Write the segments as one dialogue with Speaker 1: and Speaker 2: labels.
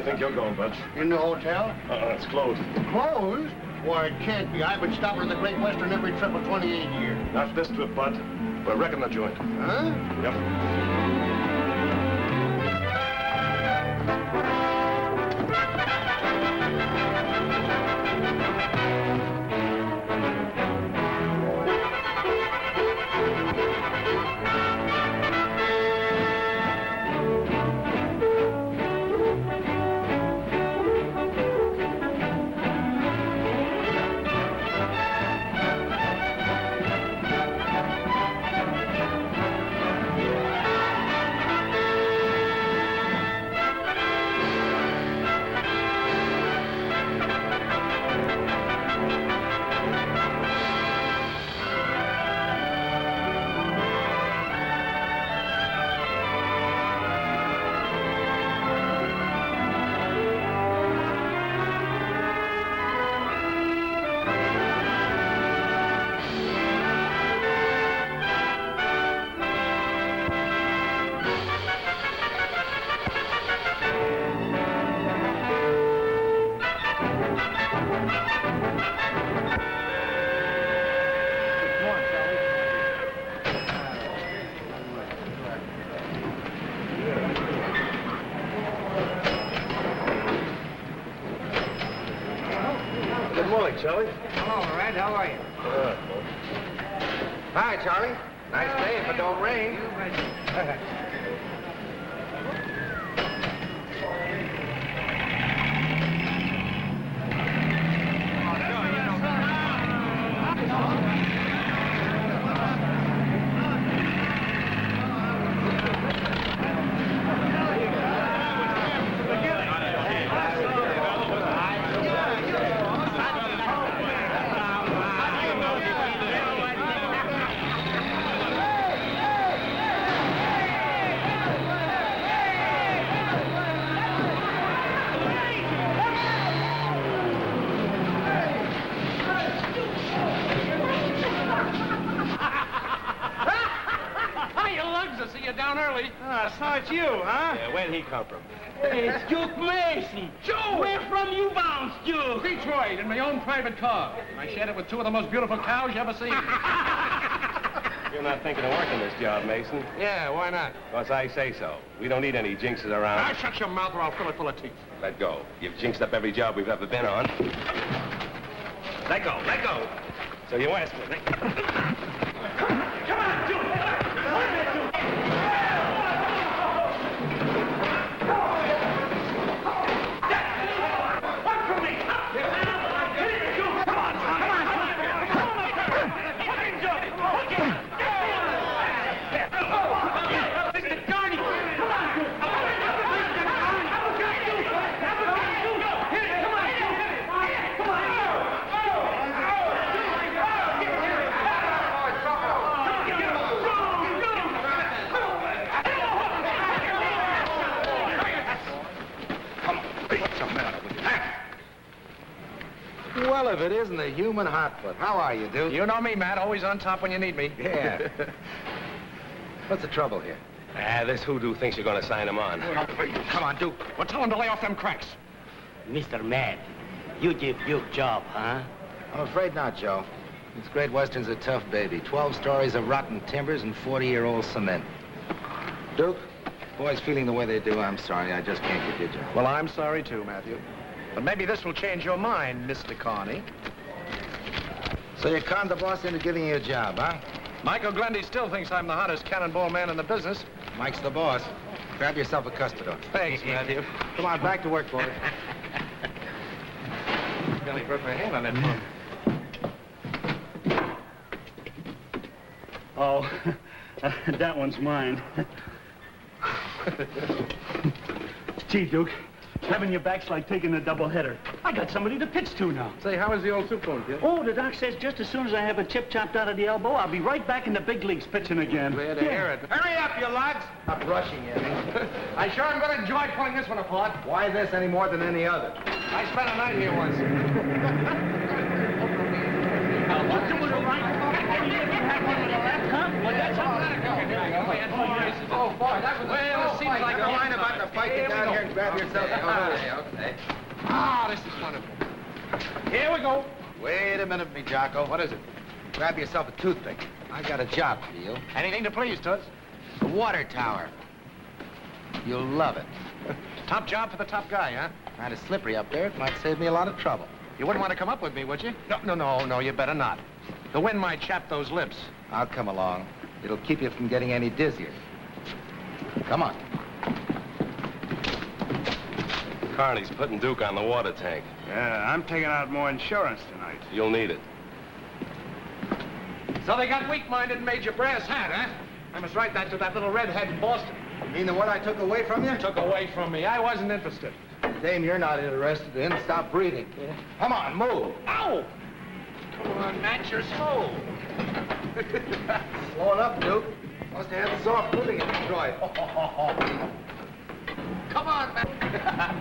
Speaker 1: you think you're going, Butch?
Speaker 2: In the hotel?
Speaker 1: It's closed.
Speaker 2: Closed? Why, it can't be. I've been stopping at the Great Western every trip of 28 years.
Speaker 1: Not this trip, Bud. We're wrecking the joint.
Speaker 2: Huh?
Speaker 1: Yep. Charlie?
Speaker 3: All right, how are you?
Speaker 4: Hi, Charlie. Nice day if it don't rain.
Speaker 3: So it's you, huh?
Speaker 1: Yeah, where'd he come from?
Speaker 3: Hey, it's Duke Mason. Joe! Where from you bounce, Duke?
Speaker 5: Detroit, in my own private car. I shared it with two of the most beautiful cows you ever seen.
Speaker 1: You're not thinking of working this job, Mason?
Speaker 4: Yeah, why not?
Speaker 1: Because I say so. We don't need any jinxes around.
Speaker 5: Now shut your mouth or I'll fill it full of teeth.
Speaker 1: Let go. You've jinxed up every job we've ever been on. Let go, let go. So you asked me.
Speaker 3: Come on, Duke!
Speaker 4: Well, if it isn't a human hot foot. How are you, Duke?
Speaker 5: You know me, Matt. Always on top when you need me.
Speaker 4: Yeah. What's the trouble here?
Speaker 1: This hoodoo thinks you're going to sign him on.
Speaker 5: Come on, Duke. Well, tell him to lay off them cracks.
Speaker 6: Mr. Matt, you give Duke job, huh?
Speaker 4: I'm afraid not, Joe. This Great Western's a tough baby. 12 stories of rotten timbers and 40-year-old cement. Duke, boys feeling the way they do, I'm sorry. I just can't get your job.
Speaker 5: Well, I'm sorry, too, Matthew. But maybe this will change your mind, Mr. Carney.
Speaker 4: So you conned the boss into giving you a job, huh?
Speaker 5: Michael Glendy still thinks I'm the hottest cannonball man in the business.
Speaker 4: Mike's the boss. Grab yourself a custard.
Speaker 5: Thanks, Matthew.
Speaker 4: Come on, back to work, boys.
Speaker 5: Nearly broke my hand on that pump.
Speaker 6: Oh, that one's mine. Gee, Duke, having your back's like taking a doubleheader. I got somebody to pitch to now.
Speaker 5: Say, how is the old soup going, kid?
Speaker 6: Oh, the doc says just as soon as I have a chip chopped out of the elbow, I'll be right back in the big leagues pitching again.
Speaker 5: Glad to hear it.
Speaker 4: Hurry up, you lugs! Stop rushing you.
Speaker 5: I sure am going to enjoy pulling this one apart.
Speaker 4: Why this any more than any other?
Speaker 5: I spent a night here once.
Speaker 6: What's it with the right? You didn't have one with the left, huh? Well, that's all.
Speaker 5: Oh, boy, that was... Well, it seems like...
Speaker 4: You're lying about the fight. Get down here and grab Grab yourself. Okay.
Speaker 5: Ah, this is wonderful. Here we go.
Speaker 4: Wait a minute, me Jocko.
Speaker 5: What is it?
Speaker 4: Grab yourself a toothpick. I've got a job for you.
Speaker 5: Anything to please, Toots.
Speaker 4: The water tower. You'll love it.
Speaker 5: Top job for the top guy, huh?
Speaker 4: Kind of slippery up there. It might save me a lot of trouble.
Speaker 5: You wouldn't want to come up with me, would you? No, you better not. The wind might chap those lips.
Speaker 4: I'll come along. It'll keep you from getting any dizzier. Come on.
Speaker 1: Carney's putting Duke on the water tank.
Speaker 6: Yeah, I'm taking out more insurance tonight.
Speaker 1: You'll need it.
Speaker 5: So they got weak-minded and made your brass hat, huh? I must write that to that little redhead in Boston.
Speaker 4: You mean the one I took away from you?
Speaker 5: Took away from me. I wasn't interested.
Speaker 4: Dame you're not interested in, stop breathing.
Speaker 5: Yeah.
Speaker 4: Come on, move.
Speaker 5: Ow! Come on, Matt, you're slow.
Speaker 4: Slowing up, Duke. Must have had soft footing in Detroit.
Speaker 5: Come on, Matt.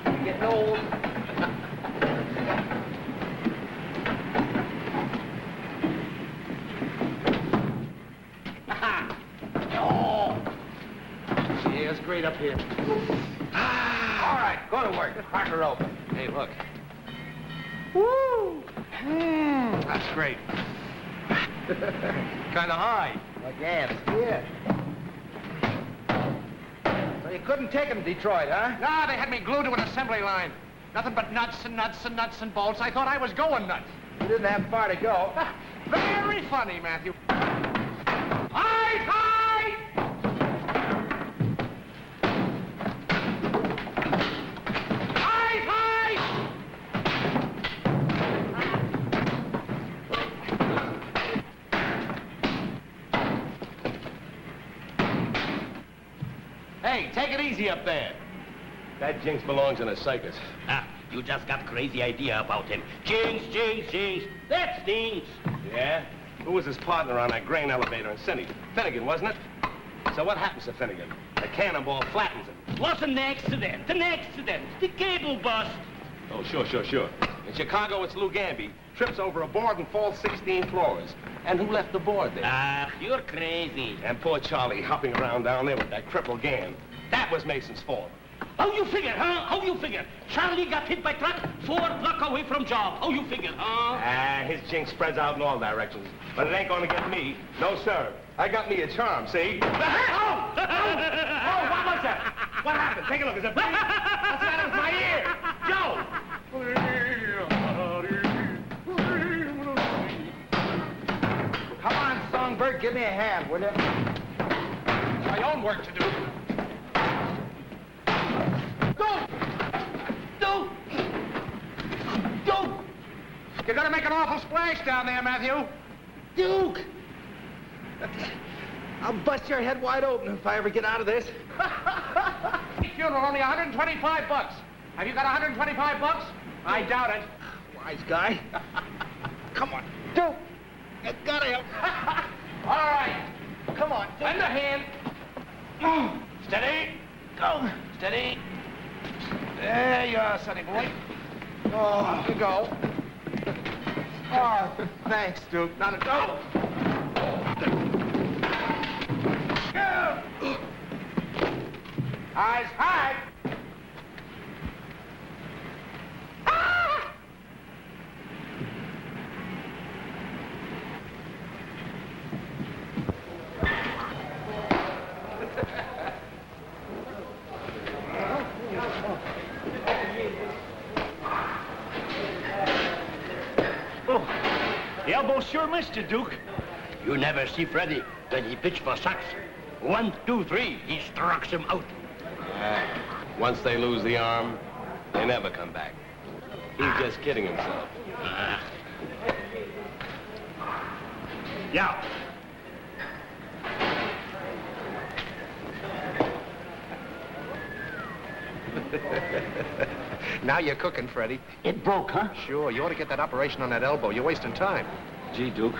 Speaker 5: You're getting old. Oh. Yeah, it's great up here.
Speaker 4: All right, go to work. Crack her open.
Speaker 5: Hey, look. Woo! That's great. Kind of high.
Speaker 4: Like ants. Yeah. So you couldn't take him to Detroit, huh?
Speaker 5: No, they had me glued to an assembly line. Nothing but nuts and nuts and nuts and bolts. I thought I was going nuts.
Speaker 4: You didn't have far to go.
Speaker 5: Very funny, Matthew. High, high! High, high! Hey, take it easy up there.
Speaker 1: That Jinx belongs in a circus.
Speaker 3: Ah, you just got crazy idea about him. Jinx, jinx, jinx. That stinks.
Speaker 1: Yeah? Who was his partner on that grain elevator in Cindy? Finnegan, wasn't it? So what happens to Finnegan? The cannonball flattens him.
Speaker 3: What's an accident? An accident. The cable bust.
Speaker 1: Oh, sure. In Chicago, it's Lou Gamby. Trips over a board and falls 16 floors. And who left the board there?
Speaker 3: Ah, you're crazy.
Speaker 1: And poor Charlie hopping around down there with that crippled Gan. That was Mason's fault.
Speaker 3: How you figure, huh? How you figure? Charlie got hit by truck 4 block away from job. How you figure, huh?
Speaker 1: Ah, his jinx spreads out in all directions. But it ain't gonna get me. No, sir. I got me a charm, see?
Speaker 3: Oh!
Speaker 1: Oh, what was that? What happened? Take a look. Is it bleeding? What's the matter with my ear? Joe!
Speaker 4: Come on, Songbird, give me a hand, will you?
Speaker 5: My own work to do.
Speaker 3: Duke!
Speaker 5: You're gonna make an awful splash down there, Matthew.
Speaker 4: Duke! I'll bust your head wide open if I ever get out of this.
Speaker 5: Funeral, only 125 bucks. Have you got 125 bucks? I doubt it.
Speaker 4: Wise guy. Come on, Duke! You gotta help.
Speaker 5: All right.
Speaker 4: Come on,
Speaker 5: Lend a hand. Steady.
Speaker 4: go.
Speaker 5: Steady. There you are, sonny boy.
Speaker 4: Oh,
Speaker 5: You go.
Speaker 4: oh, thanks, Duke.
Speaker 5: Not a go. Eyes high.
Speaker 6: Oh, the elbow sure missed you, Duke.
Speaker 3: You never see Freddy when he pitch for sacks. 1, 2, 3, he strikes him out.
Speaker 1: Once they lose the arm, they never come back. He's just kidding himself.
Speaker 6: Yeah.
Speaker 5: Now you're cooking, Freddie.
Speaker 6: It broke, huh?
Speaker 5: Sure, you ought to get that operation on that elbow. You're wasting time.
Speaker 6: Gee, Duke,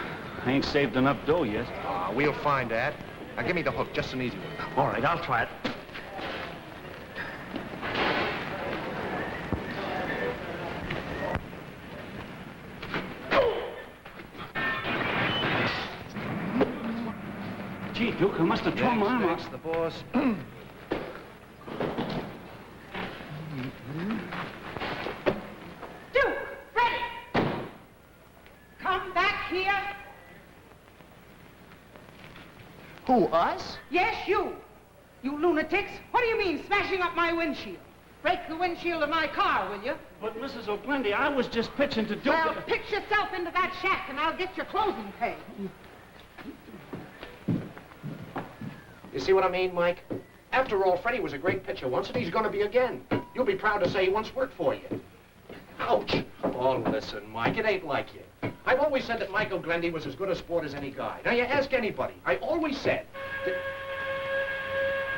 Speaker 6: I ain't saved enough dough yet.
Speaker 5: We'll find that. Now give me the hook, just an easy one.
Speaker 6: All right, I'll try it. Gee, Duke, I must have torn my arm
Speaker 5: Thanks,
Speaker 6: off.
Speaker 5: the boss.
Speaker 7: here?
Speaker 2: Who, us?
Speaker 7: Yes, you. You lunatics. What do you mean, smashing up my windshield? Break the windshield of my car, will you?
Speaker 6: But, Mrs. O'Glendy, I was just pitching to Duke.
Speaker 7: Well, pitch yourself into that shack, and I'll get your closing paid.
Speaker 5: You see what I mean, Mike? After all, Freddie was a great pitcher once, and he's going to be again. You'll be proud to say he once worked for you. Ouch. Oh, listen, Mike, it ain't like you. I've always said that Michael Glendy was as good a sport as any guy. Now, you ask anybody. I always said that...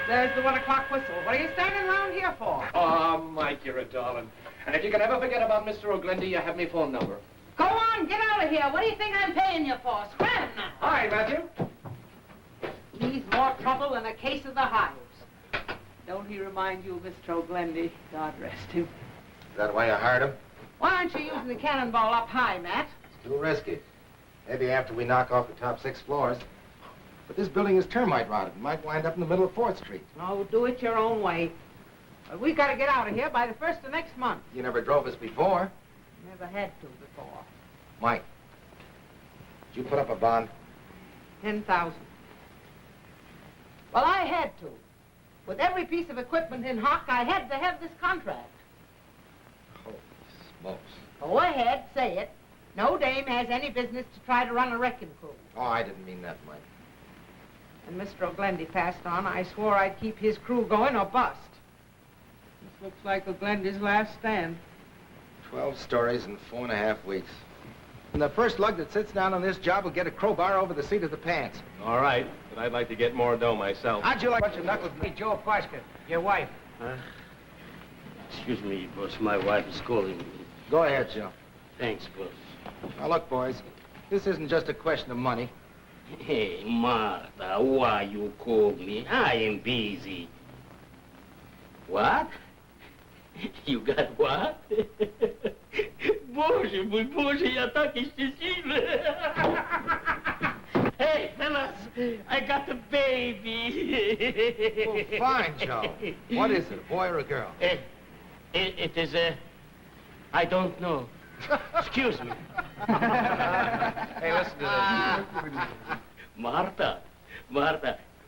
Speaker 7: There's the 1 o'clock whistle. What are you standing around here for?
Speaker 5: Oh, Mike, you're a darling. And if you can ever forget about Mr. O'Glendy, you have my phone number.
Speaker 7: Go on, get out of here. What do you think I'm paying you for? Scram now.
Speaker 5: Hi, Matthew.
Speaker 7: He's more trouble than a case of the hives. Don't he remind you of Mr. O'Glendy? God rest him.
Speaker 4: Is that why you hired him?
Speaker 7: Why aren't you using the cannonball up high, Matt?
Speaker 4: It's too risky. Maybe after we knock off the top 6 floors. But this building is termite rotted. It might wind up in the middle of 4th Street.
Speaker 7: Oh, do it your own way. But we've got to get out of here by the 1st of next month.
Speaker 4: You never drove us before.
Speaker 7: Never had to before.
Speaker 4: Mike, did you put up a bond?
Speaker 7: 10,000. Well, I had to. With every piece of equipment in hock, I had to have this contract.
Speaker 4: Holy smokes.
Speaker 7: Go ahead, say it. No dame has any business to try to run a wrecking crew.
Speaker 4: Oh, I didn't mean that, Mike.
Speaker 7: When Mr. O'Glendy passed on, I swore I'd keep his crew going or bust. This looks like O'Glendy's last stand.
Speaker 4: 12 stories in 4.5 weeks. And the first lug that sits down on this job will get a crowbar over the seat of the pants.
Speaker 1: All right, but I'd like to get more dough myself.
Speaker 4: How'd you like a bunch of knuckles?
Speaker 5: Hey, Joe Paska, your wife.
Speaker 3: Excuse me, boss. My wife is calling me.
Speaker 4: Go ahead, Joe.
Speaker 3: Thanks, boss.
Speaker 4: Now, look, boys, this isn't just a question of money.
Speaker 3: Hey, Martha, why you call me? I am busy. What? You got what? Боже мой, Боже, я так и счастлива. Hey, fellas, I got a baby.
Speaker 4: Oh, fine, Joe. What is it, a boy or a girl?
Speaker 3: It is a... I don't know. Excuse me.
Speaker 5: Hey, listen to this.
Speaker 3: Martha,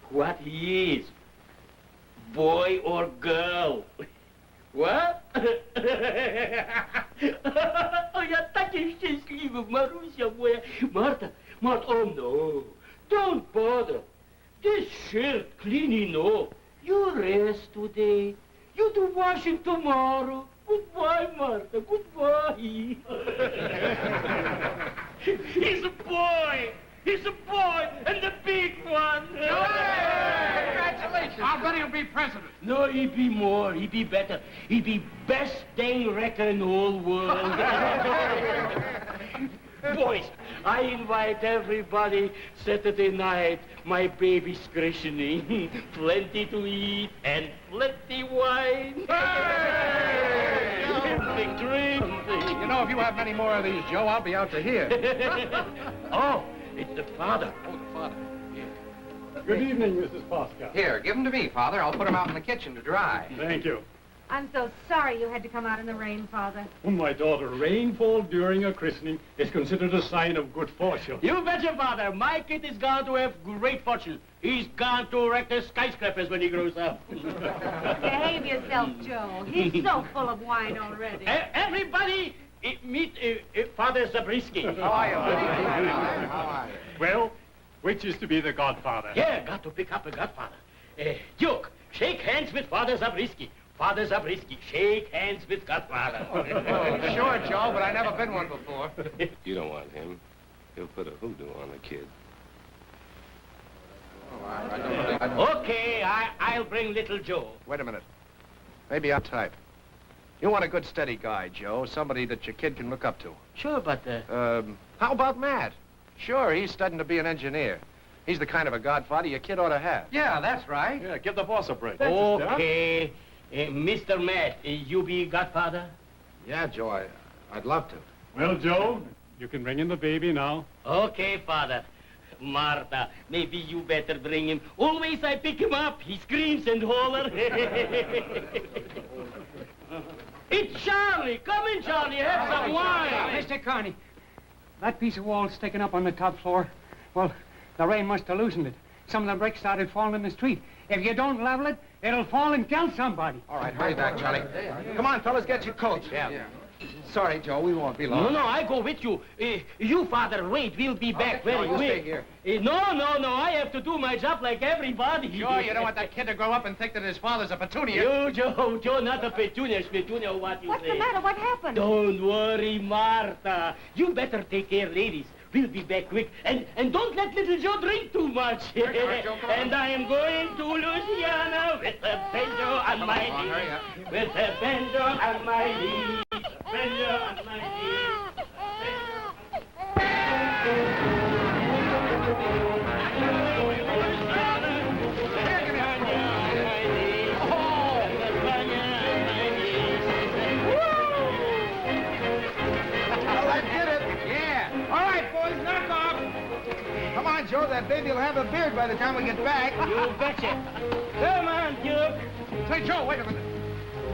Speaker 3: what he is? Boy or girl? What? Oh, я так и счастлива, Маруся моя. Martha, oh no, don't bother. This shirt clean enough. You rest today. You do washing tomorrow. Goodbye, Martha, goodbye. He's a boy. He's a boy, and the big one.
Speaker 5: Congratulations. I'll bet he'll be president.
Speaker 3: No, he be more. He be better. He be best dang wrecker in the whole world. Boys, I invite everybody Saturday night, my baby's christening. Plenty to eat and plenty wine. Drink.
Speaker 5: You know, if you have many more of these, Joe, I'll be out to here.
Speaker 3: Oh, it's the father.
Speaker 5: Oh, the father.
Speaker 6: Good evening, Mrs. Pascal.
Speaker 8: Here, give them to me, Father. I'll put them out in the kitchen to dry.
Speaker 6: Thank you.
Speaker 9: I'm so sorry you had to come out in the rain, Father.
Speaker 6: Oh, my daughter, rainfall during a christening is considered a sign of good fortune.
Speaker 3: You bet your father. My kid is going to have great fortune. He's going to erect the skyscrapers when he grows up.
Speaker 9: Behave yourself, Joe. He's so full of wine already.
Speaker 3: Everybody, meet Father Zabriskie.
Speaker 5: How are you?
Speaker 4: How are you?
Speaker 6: Well, which is to be the godfather?
Speaker 3: Yeah, got to pick up a godfather. Duke, shake hands with Father Zabriskie. Father Zabriskie, shake hands with godfather.
Speaker 5: Sure, Joe, but I've never been one before.
Speaker 1: You don't want him. He'll put a hoodoo on the kid.
Speaker 3: Okay, I'll bring little Joe.
Speaker 5: Wait a minute. Maybe I'll type. You want a good, steady guy, Joe. Somebody that your kid can look up to.
Speaker 3: Sure, but...
Speaker 5: How about Matt? Sure, he's studying to be an engineer. He's the kind of a godfather your kid ought to have.
Speaker 8: Yeah, that's right.
Speaker 6: Yeah, give the boss a break.
Speaker 3: Okay, Mr. Matt, you be godfather?
Speaker 4: Yeah, Joe, I'd love to.
Speaker 6: Well, Joe, you can bring in the baby now.
Speaker 3: Okay, Father. Martha, maybe you better bring him. Always I pick him up. He screams and holler. It's Charlie. Come in, Charlie. Have some wine.
Speaker 5: Mr. Carney,
Speaker 10: that piece of wall sticking up on the top floor, well, the rain must have loosened it. Some of the bricks started falling in the street. If you don't level it, it'll fall and kill somebody.
Speaker 4: All right, hurry back, Johnny. Come on, fellas, get your coats.
Speaker 8: Yeah.
Speaker 4: Sorry, Joe, we won't be long.
Speaker 3: No, I go with you. You, Father, wait. We'll be back very
Speaker 4: you
Speaker 3: quick.
Speaker 4: stay here.
Speaker 3: No. I have to do my job like everybody.
Speaker 8: Sure, you don't want that kid to grow up and think that his father's a petunia.
Speaker 3: You, Joe, not a petunia. Petunia, what you
Speaker 9: What's
Speaker 3: say?
Speaker 9: the matter? What happened?
Speaker 3: Don't worry, Martha. You better take care, ladies. We'll be back quick. And don't let little Joe drink too much. And I am going to Louisiana with a banjo on my knee. With a banjo on my knee. Banjo on my knee.
Speaker 4: Come on, Joe, that baby will have a beard by the time we get back.
Speaker 3: You betcha. Come on, Duke.
Speaker 8: Say, Joe, wait a minute.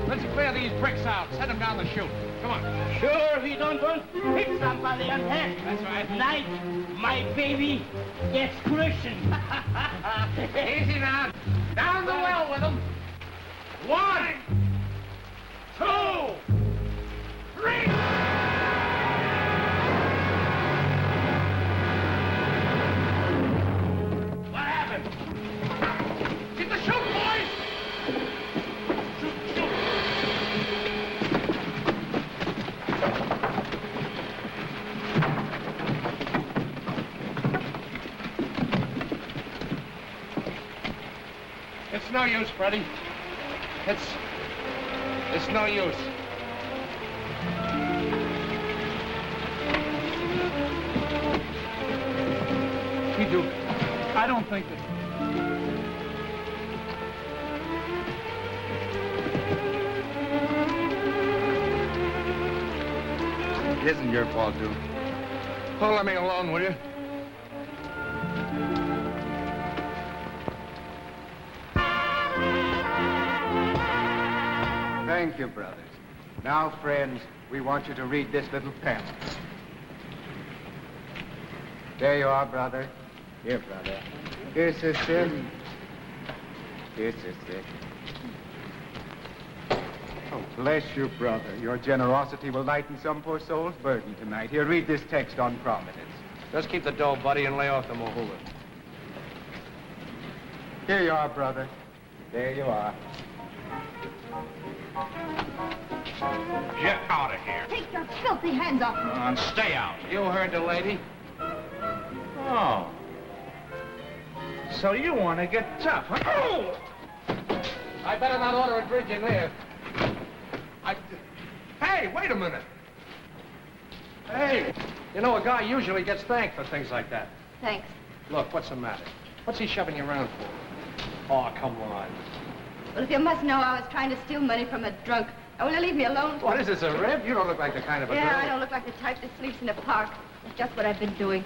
Speaker 8: Let's clear these bricks out. Send them down the chute. Come on.
Speaker 3: Sure, we don't want to hit somebody on head.
Speaker 8: That's right.
Speaker 3: At night, my baby gets Christian.
Speaker 8: Easy now. Down the well with them. 1, 2, 3. What happened? Get the chute, boys! Shoot. It's no use, Freddie. It's no use.
Speaker 6: Gee, Duke, I don't think that...
Speaker 4: It isn't your fault, Duke.
Speaker 8: Oh, let me alone, will you?
Speaker 11: Thank you, brothers. Now, friends, we want you to read this little pamphlet. There you are, brother. Here, brother. Here, sister. Here, sister. Oh, bless you, brother. Your generosity will lighten some poor soul's burden tonight. Here, read this text on Providence.
Speaker 8: Just keep the dough, buddy, and lay off the mohula.
Speaker 11: Here you are, brother. There you are.
Speaker 8: Get out of here.
Speaker 9: Take your filthy hands off me.
Speaker 8: And stay out. You heard the lady.
Speaker 6: Oh. So you want to get tough, huh?
Speaker 8: Oh! I better not order a drink in there. Hey, wait a minute. Hey, you know, a guy usually gets thanked for things like that.
Speaker 9: Thanks.
Speaker 8: Look, what's the matter? What's he shoving you around for? Oh, come on.
Speaker 9: Well, if you must know, I was trying to steal money from a drunk. Now, will you leave me alone?
Speaker 8: What is this, a rib? You don't look like the kind of a girl.
Speaker 9: Yeah, I don't look like the type that sleeps in the park. That's just what I've been doing.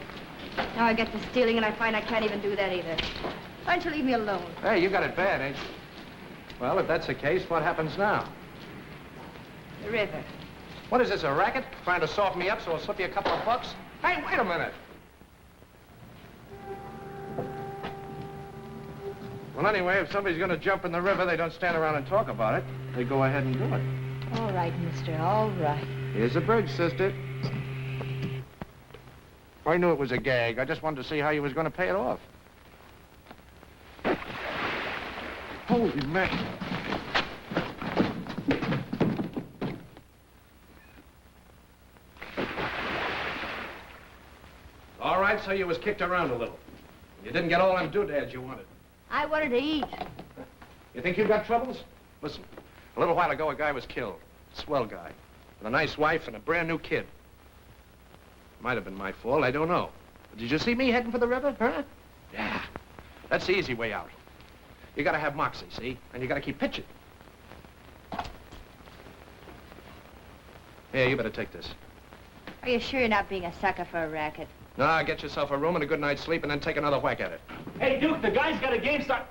Speaker 9: Now I get to stealing, and I find I can't even do that either. Why don't you leave me alone?
Speaker 8: Hey, you got it bad, ain't you? Well, if that's the case, what happens now?
Speaker 9: The river.
Speaker 8: What is this, a racket? Trying to soften me up so I'll slip you a couple of bucks? Hey, wait a minute. Well, anyway, if somebody's going to jump in the river, they don't stand around and talk about it. They go ahead and do it.
Speaker 9: All right, mister, all right.
Speaker 8: Here's a bridge, sister. I knew it was a gag. I just wanted to see how you was going to pay it off. Holy man. All right, so you was kicked around a little. You didn't get all them doodads you wanted.
Speaker 9: I wanted to eat.
Speaker 8: You think you got troubles? Listen, a little while ago, a guy was killed. Swell guy. With a nice wife and a brand new kid. Might have been my fault, I don't know. But did you see me heading for the river, huh? Yeah. That's the easy way out. You gotta have moxie, see? And you gotta keep pitching. Here, you better take this.
Speaker 9: Are you sure you're not being a sucker for a racket?
Speaker 8: Nah, get yourself a room and a good night's sleep and then take another whack at it.
Speaker 6: Hey, Duke, the guy's got a game start.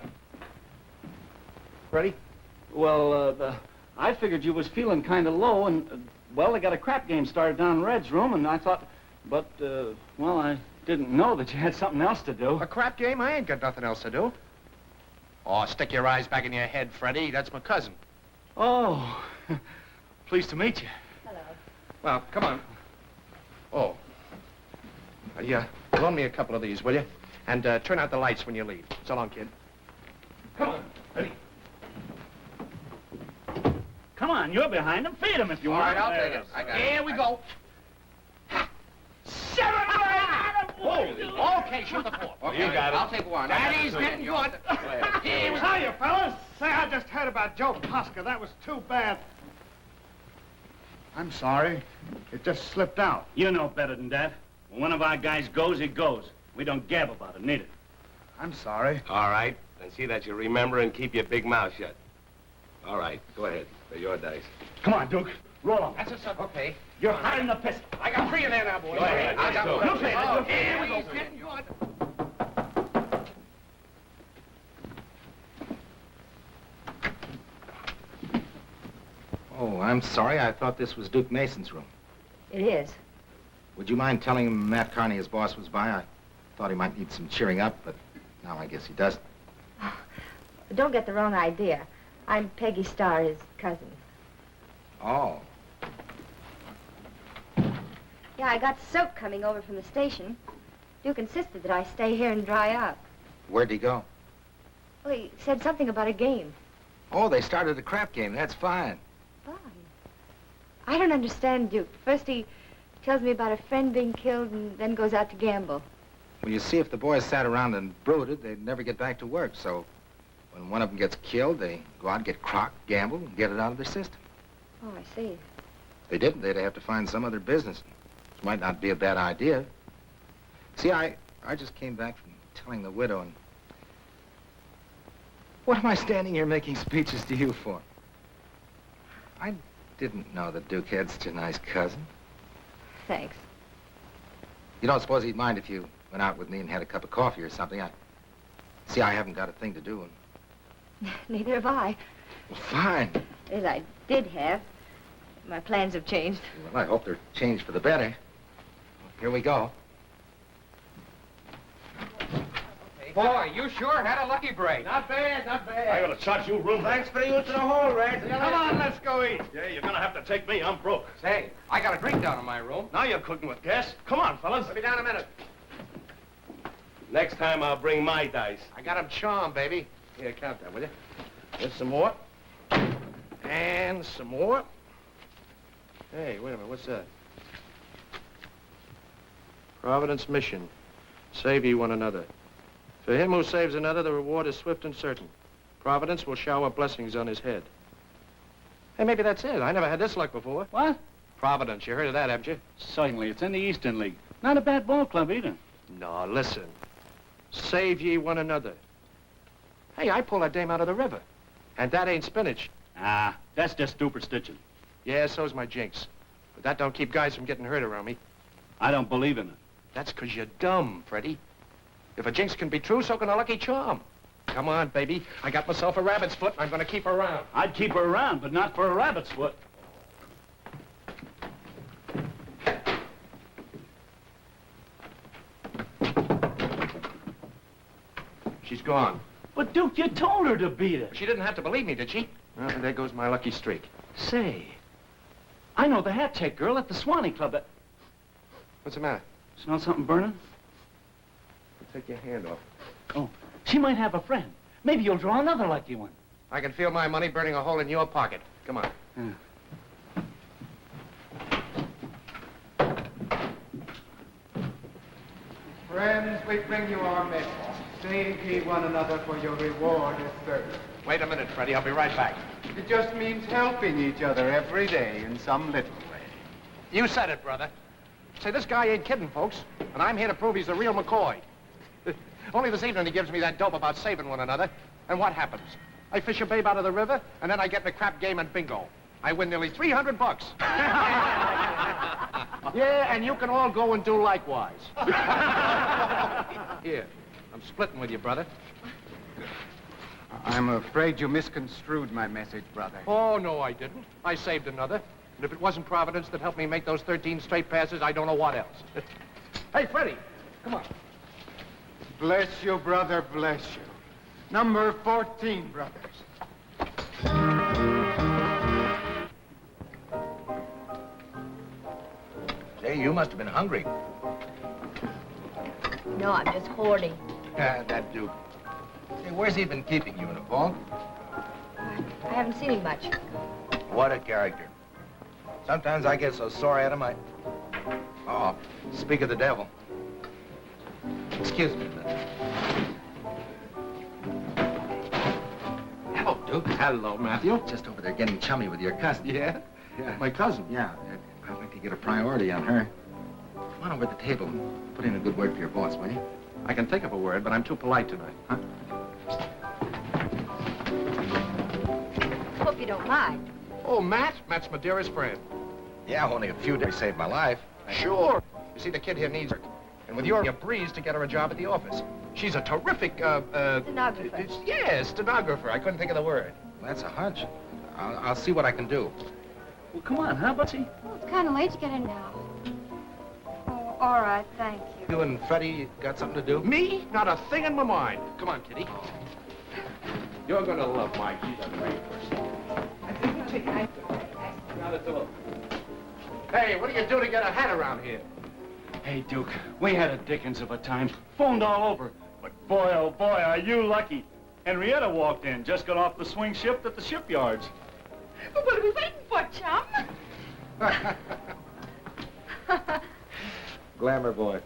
Speaker 8: Ready?
Speaker 6: Well, I figured you was feeling kind of low, and, well, they got a crap game started down in Red's room, and I thought But, well, I didn't know that you had something else to do.
Speaker 8: A crap game? I ain't got nothing else to do. Oh, stick your eyes back in your head, Freddie. That's my cousin.
Speaker 6: Oh, pleased to meet you.
Speaker 9: Hello.
Speaker 8: Well, come on. Oh. Yeah, loan me a couple of these, will you? And turn out the lights when you leave. So long, kid.
Speaker 6: Come on, Freddie. Come on, you're behind him. Feed him if you
Speaker 8: All
Speaker 6: want.
Speaker 8: right, I'll take it. I got it.
Speaker 5: Here we go.
Speaker 3: 7
Speaker 5: Oh, okay, shoot the four.
Speaker 8: Okay,
Speaker 1: You got it.
Speaker 8: I'll take one.
Speaker 5: Daddy's getting good. Here we go.
Speaker 2: Hiya, fellas. Say, I just heard about Joe Posca. That was too bad. I'm sorry. It just slipped out.
Speaker 6: You know better than that. When one of our guys goes, he goes. We don't gab about it, neither.
Speaker 2: I'm sorry.
Speaker 1: All right. Then see that you remember and keep your big mouth shut. All right. Go ahead. They're your dice.
Speaker 6: Come on, Duke. Roll on.
Speaker 5: That's a sub. Okay.
Speaker 6: You're hiding the pistol.
Speaker 5: I got 3 in there now, boys.
Speaker 1: Go ahead.
Speaker 5: I got
Speaker 1: Let's
Speaker 5: one.
Speaker 1: go.
Speaker 6: Look at it.
Speaker 5: Oh, here we go. Getting good.
Speaker 4: Oh, I'm sorry. I thought this was Duke Mason's room.
Speaker 9: It is.
Speaker 4: Would you mind telling him Matt Carney, his boss, was by? I thought he might need some cheering up, but now I guess he doesn't.
Speaker 9: But don't get the wrong idea. I'm Peggy Starr, his cousin.
Speaker 4: Oh.
Speaker 9: Yeah, I got soap coming over from the station. Duke insisted that I stay here and dry up.
Speaker 4: Where'd he go?
Speaker 9: Well, he said something about a game.
Speaker 4: Oh, they started a crap game. That's fine.
Speaker 9: Fun. I don't understand Duke. First he tells me about a friend being killed and then goes out to gamble.
Speaker 4: Well, you see, if the boys sat around and brooded, they'd never get back to work. So when one of them gets killed, they go out, get crocked, gamble, and get it out of their system.
Speaker 9: Oh, I see.
Speaker 4: If they didn't, they'd have to find some other business, which might not be a bad idea. See, I just came back from telling the widow, and what am I standing here making speeches to you for? I didn't know that Duke had such a nice cousin.
Speaker 9: Thanks.
Speaker 4: You don't suppose he'd mind if you went out with me and had a cup of coffee or something? See, I haven't got a thing to do. And...
Speaker 9: Neither have I.
Speaker 4: Well, fine.
Speaker 9: As I did have. My plans have changed.
Speaker 4: Well, I hope they're changed for the better. Here we go.
Speaker 11: Boy, you sure had a lucky break.
Speaker 5: Not bad, not bad.
Speaker 1: I gotta charge you room.
Speaker 2: Thanks for the use of the hall, Red.
Speaker 5: Come on, let's go eat.
Speaker 1: Yeah, you're gonna have to take me. I'm broke.
Speaker 11: Say, I got a drink down in my room.
Speaker 1: Now you're cooking with gas. Come on, fellas.
Speaker 5: We'll be down in a minute.
Speaker 1: Next time I'll bring my dice.
Speaker 8: I got him charmed, baby. Here, count that, will you? Here's some more. And some more. Hey, wait a minute, what's that? Providence Mission. Save ye one another. For him who saves another, the reward is swift and certain. Providence will shower blessings on his head. Hey, maybe that's it. I never had this luck before.
Speaker 6: What?
Speaker 8: Providence, you heard of that, haven't you?
Speaker 6: Certainly. It's in the Eastern League. Not a bad ball club either.
Speaker 8: No, listen. Save ye one another. Hey, I pulled that dame out of the river. And that ain't spinach.
Speaker 6: Ah, that's just superstition.
Speaker 8: Yeah, so's my jinx. But that don't keep guys from getting hurt around me.
Speaker 6: I don't believe in it.
Speaker 8: That's 'cause you're dumb, Freddie. If a jinx can be true, so can a lucky charm. Come on, baby. I got myself a rabbit's foot, and I'm gonna keep her around.
Speaker 6: I'd keep her around, but not for a rabbit's foot.
Speaker 8: She's gone.
Speaker 6: But, Duke, you told her to beat it.
Speaker 8: She didn't have to believe me, did she? Well, there goes my lucky streak.
Speaker 6: Say, I know the hat check girl at the Swanee Club.
Speaker 8: What's the matter?
Speaker 6: Smell something burning?
Speaker 8: Take your hand off.
Speaker 6: Oh, she might have a friend. Maybe you'll draw another lucky one.
Speaker 8: I can feel my money burning a hole in your pocket. Come on.
Speaker 11: Friends, we bring you our message. Save ye one another, for your reward is certain.
Speaker 8: Wait a minute, Freddie. I'll be right back.
Speaker 11: It just means helping each other every day in some little way.
Speaker 8: You said it, brother. Say, this guy ain't kidding, folks. And I'm here to prove he's the real McCoy. Only this evening he gives me that dope about saving one another. And what happens? I fish a babe out of the river, and then I get in a crap game and bingo. I win nearly $300. Yeah, and you can all go and do likewise. Here, I'm splitting with you, brother.
Speaker 11: I'm afraid you misconstrued my message, brother.
Speaker 8: Oh, no, I didn't. I saved another. And if it wasn't Providence that helped me make those 13 straight passes, I don't know what else. Hey, Freddie, come on.
Speaker 11: Bless you, brother, bless you. Number 14, brothers.
Speaker 4: Say, you must have been hungry.
Speaker 9: No, I'm just horny.
Speaker 4: That Duke. Say, where's he been keeping you, in a vault?
Speaker 9: I haven't seen him much.
Speaker 4: What a character. Sometimes I get so sore at him, Oh, speak of the devil. Excuse me a minute. Hello, Duke.
Speaker 8: Hello, Matthew.
Speaker 4: Just over there getting chummy with your cousin.
Speaker 8: Yeah?
Speaker 4: Yeah.
Speaker 8: My cousin?
Speaker 4: Yeah, I'd like to get a priority on her. Come on over to the table and put in a good word for your boss, will you?
Speaker 8: I can think of a word, but I'm too polite tonight.
Speaker 4: Huh?
Speaker 9: Hope you don't mind.
Speaker 8: Oh, Matt? Matt's my dearest friend.
Speaker 4: Yeah, only a few days saved my life.
Speaker 8: Sure. You see, the kid here needs her. And with your breeze to get her a job at the office. She's a terrific,
Speaker 9: Stenographer.
Speaker 8: Yeah, stenographer. I couldn't think of the word.
Speaker 4: That's a hunch. I'll see what I can do.
Speaker 6: Well, come on, huh, Butsy?
Speaker 9: Oh, it's kind of late to get in now. Oh, all right, thank you.
Speaker 4: You and Freddie got something to do?
Speaker 8: Me? Not a thing in my mind. Come on, Kitty. You're gonna love Mike. He's a great person. Hey, what do you do to get a hat around here?
Speaker 6: Hey, Duke, we had a dickens of a time. Phoned all over. But boy, oh boy, are you lucky. Henrietta walked in, just got off the swing ship at the shipyards.
Speaker 7: What are we waiting for, chum?
Speaker 4: Glamour boy.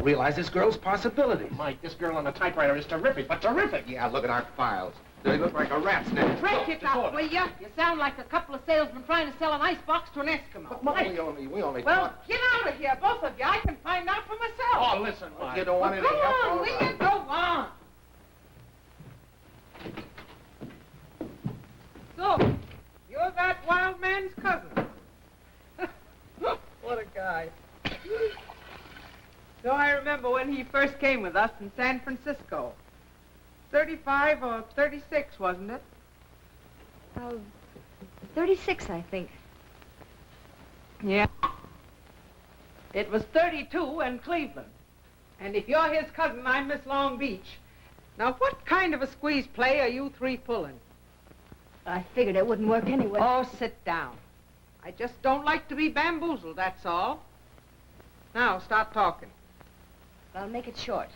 Speaker 4: Realize this girl's possibilities.
Speaker 5: Mike, this girl on the typewriter is terrific, but terrific.
Speaker 4: Yeah, look at our files. They look like a rat's nest.
Speaker 7: Break it up, will ya? You sound like a couple of salesmen trying to sell an icebox to an Eskimo.
Speaker 8: But Mike, we only
Speaker 7: Well,
Speaker 8: thought...
Speaker 7: get out of here, both of you. I can find out for myself.
Speaker 8: Oh, listen, Mike. You don't want
Speaker 7: Well,
Speaker 8: any
Speaker 7: go
Speaker 8: help?
Speaker 7: on,
Speaker 8: all
Speaker 7: will
Speaker 8: right.
Speaker 7: you? Go on. So, you're that wild man's cousin. What a guy. So I remember when he first came with us in San Francisco. 35 or 36, wasn't it?
Speaker 9: 36, I think.
Speaker 7: Yeah. It was 32 in Cleveland. And if you're his cousin, I'm Miss Long Beach. Now, what kind of a squeeze play are you three pulling?
Speaker 9: I figured it wouldn't work anyway.
Speaker 7: Oh, sit down. I just don't like to be bamboozled, that's all. Now, start talking.
Speaker 9: I'll make it short.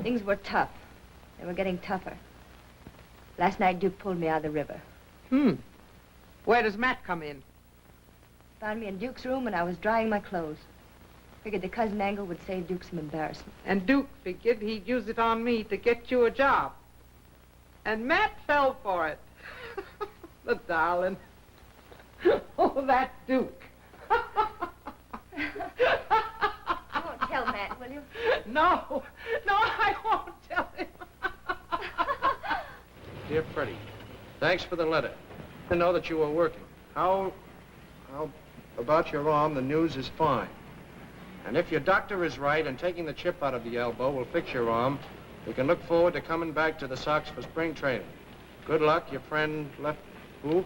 Speaker 9: Things were tough. They were getting tougher. Last night, Duke pulled me out of the river.
Speaker 7: Where does Matt come in?
Speaker 9: Found me in Duke's room when I was drying my clothes. Figured the cousin angle would save Duke some embarrassment.
Speaker 7: And Duke figured he'd use it on me to get you a job. And Matt fell for it. The darling. Oh, that Duke.
Speaker 9: You won't tell Matt, will you?
Speaker 7: No, I won't tell him.
Speaker 8: Dear Freddie, thanks for the letter. I know that you were working. How about your arm? The news is fine. And if your doctor is right and taking the chip out of the elbow will fix your arm, we can look forward to coming back to the Sox for spring training. Good luck, your friend left... Who?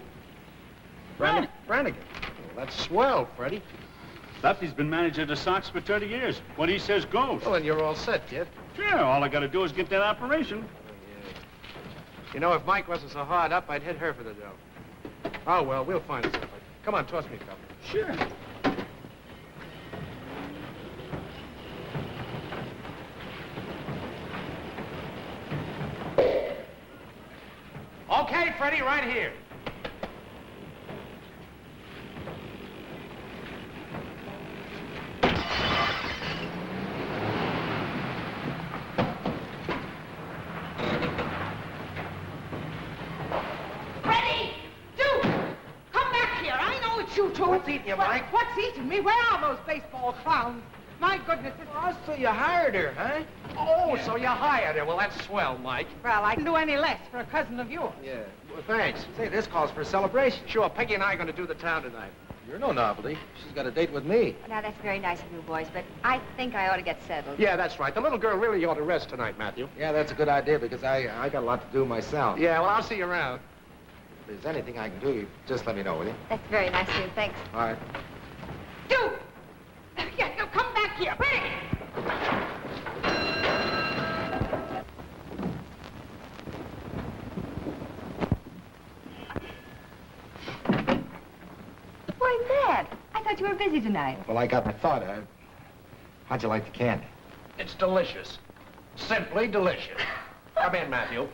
Speaker 8: Brannigan. Brannigan. Well, that's swell, Freddie.
Speaker 6: Lefty's been manager of the Sox for 30 years. What he says goes.
Speaker 8: Well, then you're all set, kid.
Speaker 6: Sure, all I gotta do is get that operation.
Speaker 8: You know, if Mike wasn't so hard up, I'd hit her for the dough. Oh, well, we'll find something. Come on, toss me a couple.
Speaker 6: Sure.
Speaker 5: Okay, Freddie, right here.
Speaker 7: Freddie! Duke! Come back here. I know it's you two.
Speaker 4: What's eating you, Mike?
Speaker 7: What's eating me? Where are those baseball clowns? My goodness, it's...
Speaker 4: Oh, so you hired her, huh?
Speaker 5: Oh, so you hired her. Well, that's swell, Mike.
Speaker 7: Well, I can do any less for a cousin of yours.
Speaker 8: Yeah. Well, thanks.
Speaker 4: Say, this calls for a celebration.
Speaker 5: Sure, Peggy and I are going to do the town tonight.
Speaker 4: You're no novelty. She's got a date with me.
Speaker 9: Now, that's very nice of you boys, but I think I ought to get settled.
Speaker 8: Yeah, that's right. The little girl really ought to rest tonight, Matthew.
Speaker 4: Yeah, that's a good idea because I got a lot to do myself.
Speaker 8: Yeah, well, I'll see you around.
Speaker 4: there's anything I can do, you just let me know, will you?
Speaker 9: That's very nice of you. Thanks.
Speaker 4: All right.
Speaker 7: Duke! Yeah, come back here, quick!
Speaker 9: Why, Matt? I thought you were busy tonight.
Speaker 4: Well, I got my thought. How'd you like the candy?
Speaker 5: It's delicious. Simply delicious. Come in, Matthew.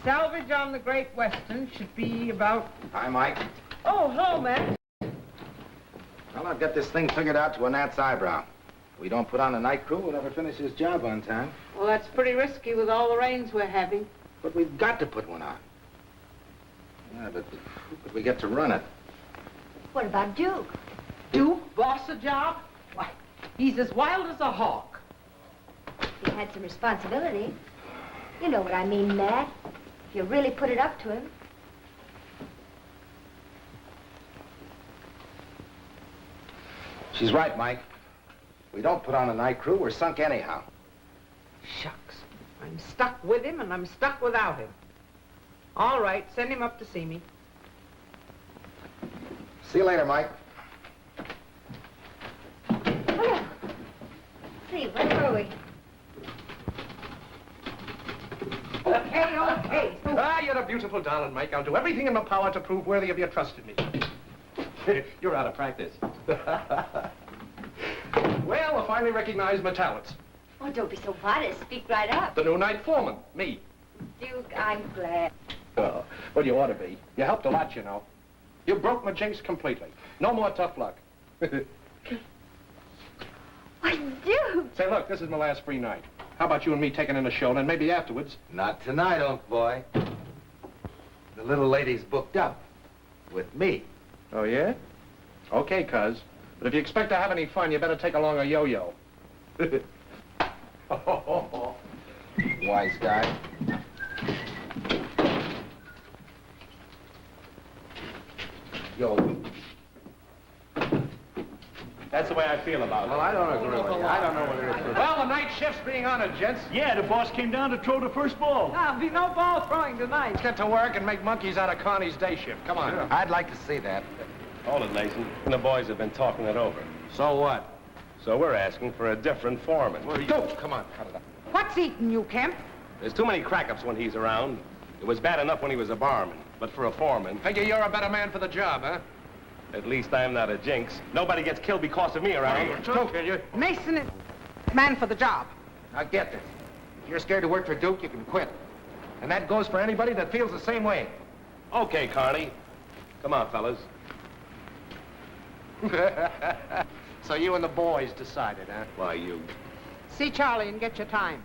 Speaker 7: Salvage on the Great Western should be about...
Speaker 4: Hi, Mike.
Speaker 7: Oh, hello, Matt.
Speaker 4: Well, I've got this thing figured out to a gnat's eyebrow. We don't put on a night crew, we'll never finish this job on time.
Speaker 7: Well, that's pretty risky with all the rains we're having.
Speaker 4: But we've got to put one on. Yeah, but who could we get to run it?
Speaker 9: What about Duke?
Speaker 7: Duke, boss a job? Why, he's as wild as a hawk.
Speaker 9: He had some responsibility. You know what I mean, Matt. If you really put it up to him.
Speaker 4: She's right, Mike. We don't put on a night crew, we're sunk anyhow.
Speaker 7: Shucks. I'm stuck with him and I'm stuck without him. All right, send him up to see me.
Speaker 4: See you later, Mike.
Speaker 9: Oh. See, where were we?
Speaker 7: Okay.
Speaker 5: Ah, you're a beautiful darling, Mike. I'll do everything in my power to prove worthy of your trust in me. You're out of practice. Well, I finally recognize my talents.
Speaker 9: Oh, don't be so modest. Speak right up.
Speaker 5: The new night foreman, me.
Speaker 9: Duke, I'm glad.
Speaker 5: Oh, well, you ought to be. You helped a lot, you know. You broke my jinx completely. No more tough luck.
Speaker 9: Why, Duke!
Speaker 5: Say, look, this is my last free night. How about you and me taking in a show, and then maybe afterwards?
Speaker 4: Not tonight, Unc boy. The little lady's booked up. With me.
Speaker 5: Oh, yeah? Okay, cuz. But if you expect to have any fun, you better take along a yo-yo.
Speaker 4: Wise guy. Yo.
Speaker 1: That's the way I feel about it.
Speaker 8: Well, I don't agree with you. I don't know whether it's...
Speaker 5: Well, the night shift's being honored, gents.
Speaker 6: Yeah, the boss came down to throw the first ball.
Speaker 7: There'll be no ball throwing tonight.
Speaker 5: Let's get to work and make monkeys out of Connie's day shift. Come on.
Speaker 4: I'd like to see that.
Speaker 1: Hold it, Mason. And the boys have been talking it over.
Speaker 8: So what?
Speaker 1: So we're asking for a different foreman.
Speaker 4: Go! Come on, cut it up.
Speaker 7: What's eating you, Kemp?
Speaker 1: There's too many crack-ups when he's around. It was bad enough when he was a barman, but for a foreman,
Speaker 5: Figure you're a better man for the job, huh?
Speaker 1: at least I'm not a jinx. Nobody gets killed because of me around.
Speaker 5: Don't kill you.
Speaker 7: Mason is man for the job.
Speaker 4: Now get this. If you're scared to work for Duke, you can quit.
Speaker 5: And that goes for anybody that feels the same way.
Speaker 1: Okay, Carney. Come on, fellas.
Speaker 5: So you and the boys decided, huh?
Speaker 1: Why, you...
Speaker 7: See Charlie and get your time.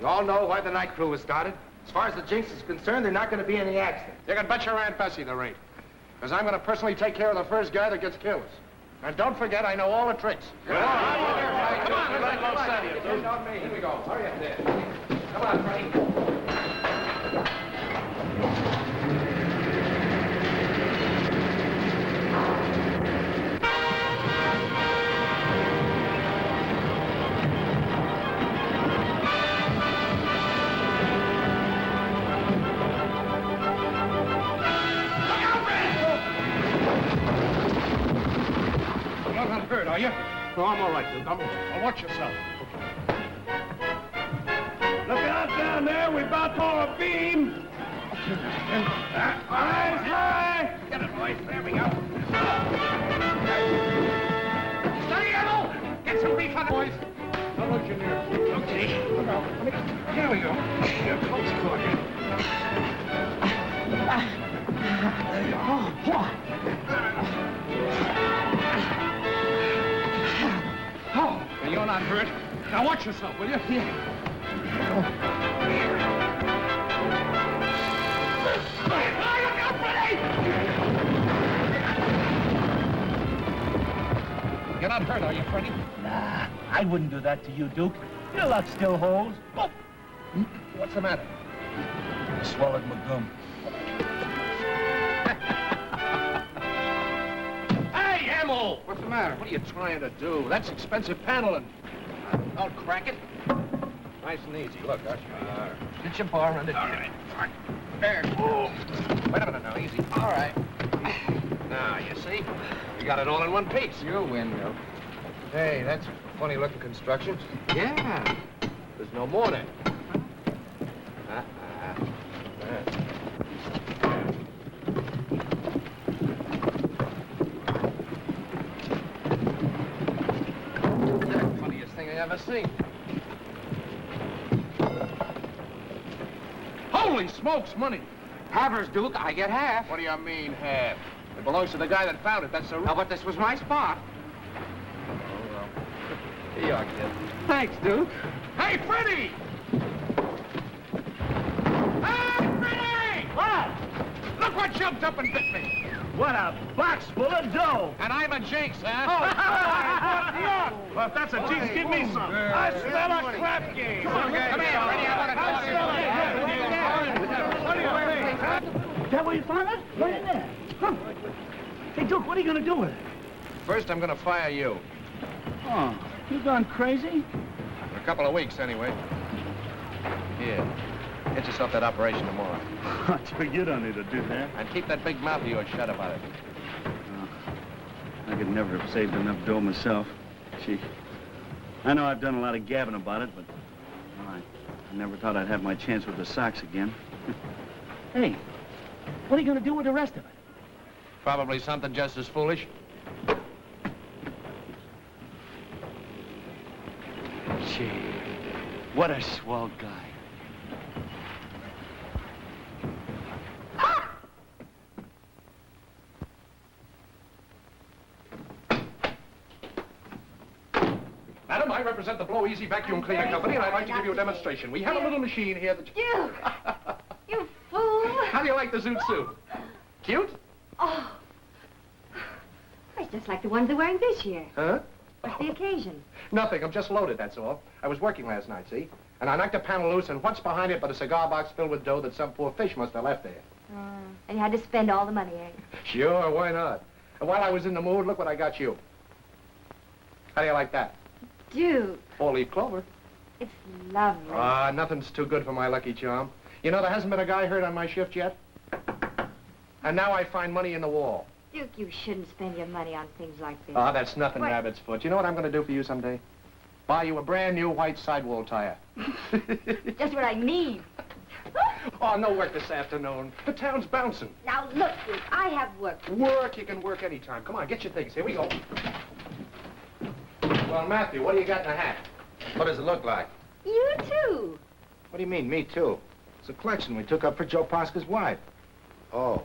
Speaker 4: You all know why the night crew was started. As far as the jinx is concerned, there's not going to be any accident.
Speaker 5: You can bet your Aunt Bessie there ain't. Because I'm going to personally take care of the first guy that gets killed.
Speaker 8: And don't forget, I know all the tricks.
Speaker 1: Come on, we're gonna go study it.
Speaker 8: It's on me. Here we go. Hurry up there. Come on, Freddie. Hurt, are you?
Speaker 1: No, I'm all right, Duke. I'm all right.
Speaker 8: Well, watch yourself.
Speaker 1: Look out down there. We're about to pull a beam. Eyes high.
Speaker 8: Get it, boys. There we go.
Speaker 1: Steady, Arlen. Get some beef on it, boys.
Speaker 8: Don't lose your nerve.
Speaker 1: Okay.
Speaker 8: Here we go. Here, close quarter.
Speaker 1: There you go.
Speaker 8: Oh, now you're not hurt. Now watch yourself, will you? You're not hurt, are you, Freddie?
Speaker 3: Nah, I wouldn't do that to you, Duke. Your luck still holds. Oh,
Speaker 8: What's the matter?
Speaker 3: I swallowed my gum.
Speaker 8: Hey, Hamill! What's the matter? What are you trying to do? That's expensive paneling. Don't crack it. Nice and easy. Look, Usher. Get your bar under here. All right. There. Wait a minute now. Easy. All right. Now, you see? We got it all in one piece.
Speaker 4: You'll win, Milt. Hey, that's funny-looking construction.
Speaker 8: Yeah. There's no morning. Funniest thing I ever seen. Holy smokes, money!
Speaker 11: Halvers, Duke. I get half.
Speaker 8: What do you mean, half? It belongs to the guy that found it. That's the...
Speaker 11: No, but this was my spot.
Speaker 8: Oh, well. Here you are, kid.
Speaker 11: Thanks, Duke.
Speaker 8: Hey, Freddie! Hey, Freddie!
Speaker 3: What?
Speaker 8: Look what jumped up and bit me.
Speaker 3: What a box full of dough.
Speaker 8: And I'm a jinx, huh?
Speaker 1: Well, if that's a jinx, give me some. I smell a crap game.
Speaker 8: Come here, Freddie. I want to
Speaker 3: Is that where you found it? Right in there. Huh. Hey, Duke, what are you going to do with it?
Speaker 8: First, I'm going to fire you.
Speaker 3: Oh, you gone crazy?
Speaker 8: For a couple of weeks, anyway. Here. Get yourself that operation tomorrow.
Speaker 6: You don't need to do that.
Speaker 8: And keep that big mouth of yours shut about it.
Speaker 6: I could never have saved enough dough myself. Gee, I know I've done a lot of gabbing about it, but well, I never thought I'd have my chance with the Sox again.
Speaker 3: Hey, what are you going to do with the rest of it?
Speaker 8: Probably something just as foolish.
Speaker 6: Gee, what a swell guy.
Speaker 8: Madam, I represent the Blow Easy Vacuum Cleaner Company, and I'd like to give you a demonstration. We have a little machine here that...
Speaker 9: Duke! You fool!
Speaker 8: How do you like the zoot suit? Cute?
Speaker 9: Oh. It's just like the ones they're wearing this year.
Speaker 8: Huh?
Speaker 9: What's the occasion?
Speaker 8: Nothing. I'm just loaded, that's all. I was working last night, see? And I knocked a panel loose, and what's behind it but a cigar box filled with dough that some poor fish must have left there?
Speaker 9: And you had to spend all the money, eh?
Speaker 8: Sure, why not? And while I was in the mood, look what I got you. How do you like that?
Speaker 9: Duke,
Speaker 8: Four-leaf clover.
Speaker 9: it's lovely.
Speaker 8: Ah, nothing's too good for my lucky charm. You know, there hasn't been a guy hurt on my shift yet. And now I find money in the wall.
Speaker 9: Duke, you shouldn't spend your money on things like this.
Speaker 8: Ah, that's nothing,
Speaker 9: What?
Speaker 8: rabbit's foot. You know what I'm going to do for you someday? Buy you a brand new white sidewall tire.
Speaker 9: Just what I need.
Speaker 8: Oh, no work this afternoon. The town's bouncing.
Speaker 9: Now, look, Duke, I have work.
Speaker 8: Work, you can work anytime. Come on, get your things. Here we go. Well, Matthew, what do you got in the hat?
Speaker 4: What does it look like?
Speaker 9: You too.
Speaker 4: What do you mean, me too? It's a collection we took up for Joe Posker's wife. Oh.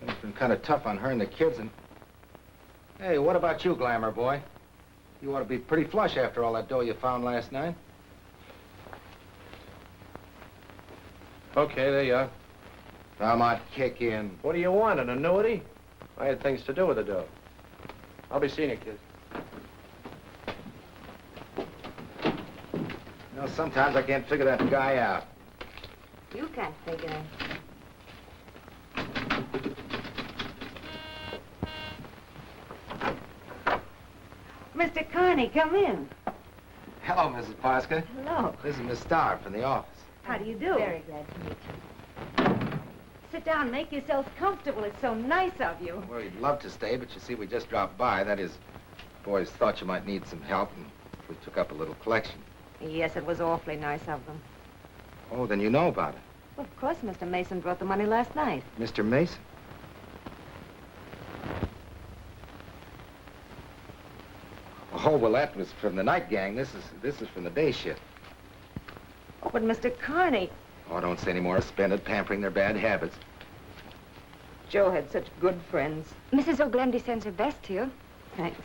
Speaker 4: It's been kind of tough on her and the kids and... Hey, what about you, Glamour boy? You ought to be pretty flush after all that dough you found last night.
Speaker 8: Okay, there you are.
Speaker 4: Come on, kick in.
Speaker 8: What do you want, an annuity? I had things to do with the dough. I'll be seeing you, kid.
Speaker 4: You know, sometimes I can't figure that guy out.
Speaker 9: You can't figure it. Mr. Carney, come in.
Speaker 4: Hello, Mrs. Posca.
Speaker 9: Hello.
Speaker 4: This is Miss Starr from the office.
Speaker 9: How do you do? Very glad to meet you. Sit down, make yourselves comfortable. It's so nice of you.
Speaker 4: Well, we'd love to stay, but you see, we just dropped by. That is, boys thought you might need some help, and we took up a little collection.
Speaker 9: Yes, it was awfully nice of them.
Speaker 4: Oh, then you know about it.
Speaker 9: Well, of course, Mr. Mason brought the money last night.
Speaker 4: Mr. Mason? Oh, well, that was from the night gang. This is from the day shift.
Speaker 9: Oh, but Mr. Carney,
Speaker 4: Oh, don't say any more. Spend it pampering their bad habits.
Speaker 7: Joe had such good friends.
Speaker 9: Mrs. O'Glendy sends her best to you.
Speaker 7: Thanks.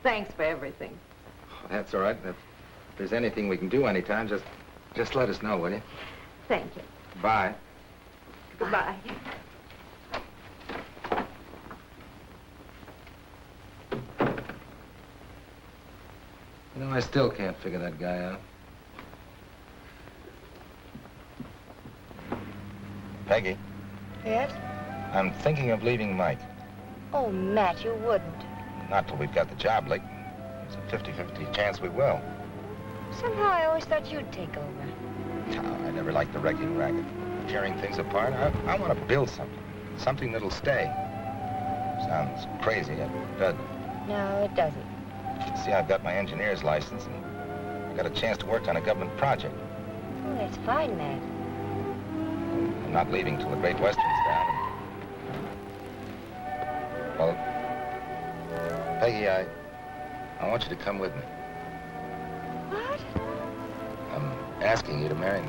Speaker 7: Thanks for everything.
Speaker 4: Oh, that's all right. If there's anything we can do anytime, just let us know, will you?
Speaker 7: Thank you.
Speaker 4: Bye.
Speaker 7: Goodbye.
Speaker 4: You know, I still can't figure that guy out. Peggy,
Speaker 9: Yes?
Speaker 4: I'm thinking of leaving Mike.
Speaker 9: Oh, Matt, you wouldn't.
Speaker 4: Not till we've got the job licked. There's a 50-50 chance we will.
Speaker 9: Somehow I always thought you'd take over.
Speaker 4: No, I never liked the wrecking racket. Tearing things apart. I want to build something. Something that'll stay. Sounds crazy, it doesn't.
Speaker 9: No, it doesn't.
Speaker 4: See, I've got my engineer's license, and I got a chance to work on a government project.
Speaker 9: Oh, that's fine, Matt.
Speaker 4: I'm not leaving till the Great Western's down. Well, Peggy, I want you to come with me.
Speaker 9: What?
Speaker 4: I'm asking you to marry me.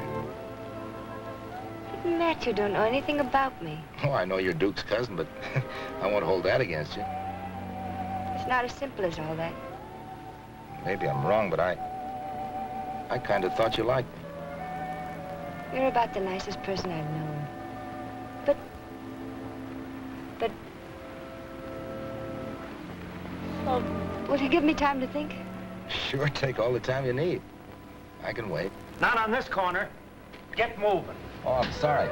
Speaker 9: Matt, you don't know anything about me.
Speaker 4: Oh, I know you're Duke's cousin, but I won't hold that against you.
Speaker 9: It's not as simple as all that.
Speaker 4: Maybe I'm wrong, but I kind of thought you liked me.
Speaker 9: You're about the nicest person I've known. But... Well, will you give me time to think?
Speaker 4: Sure, take all the time you need. I can wait.
Speaker 10: Not on this corner. Get moving.
Speaker 4: Oh, I'm sorry.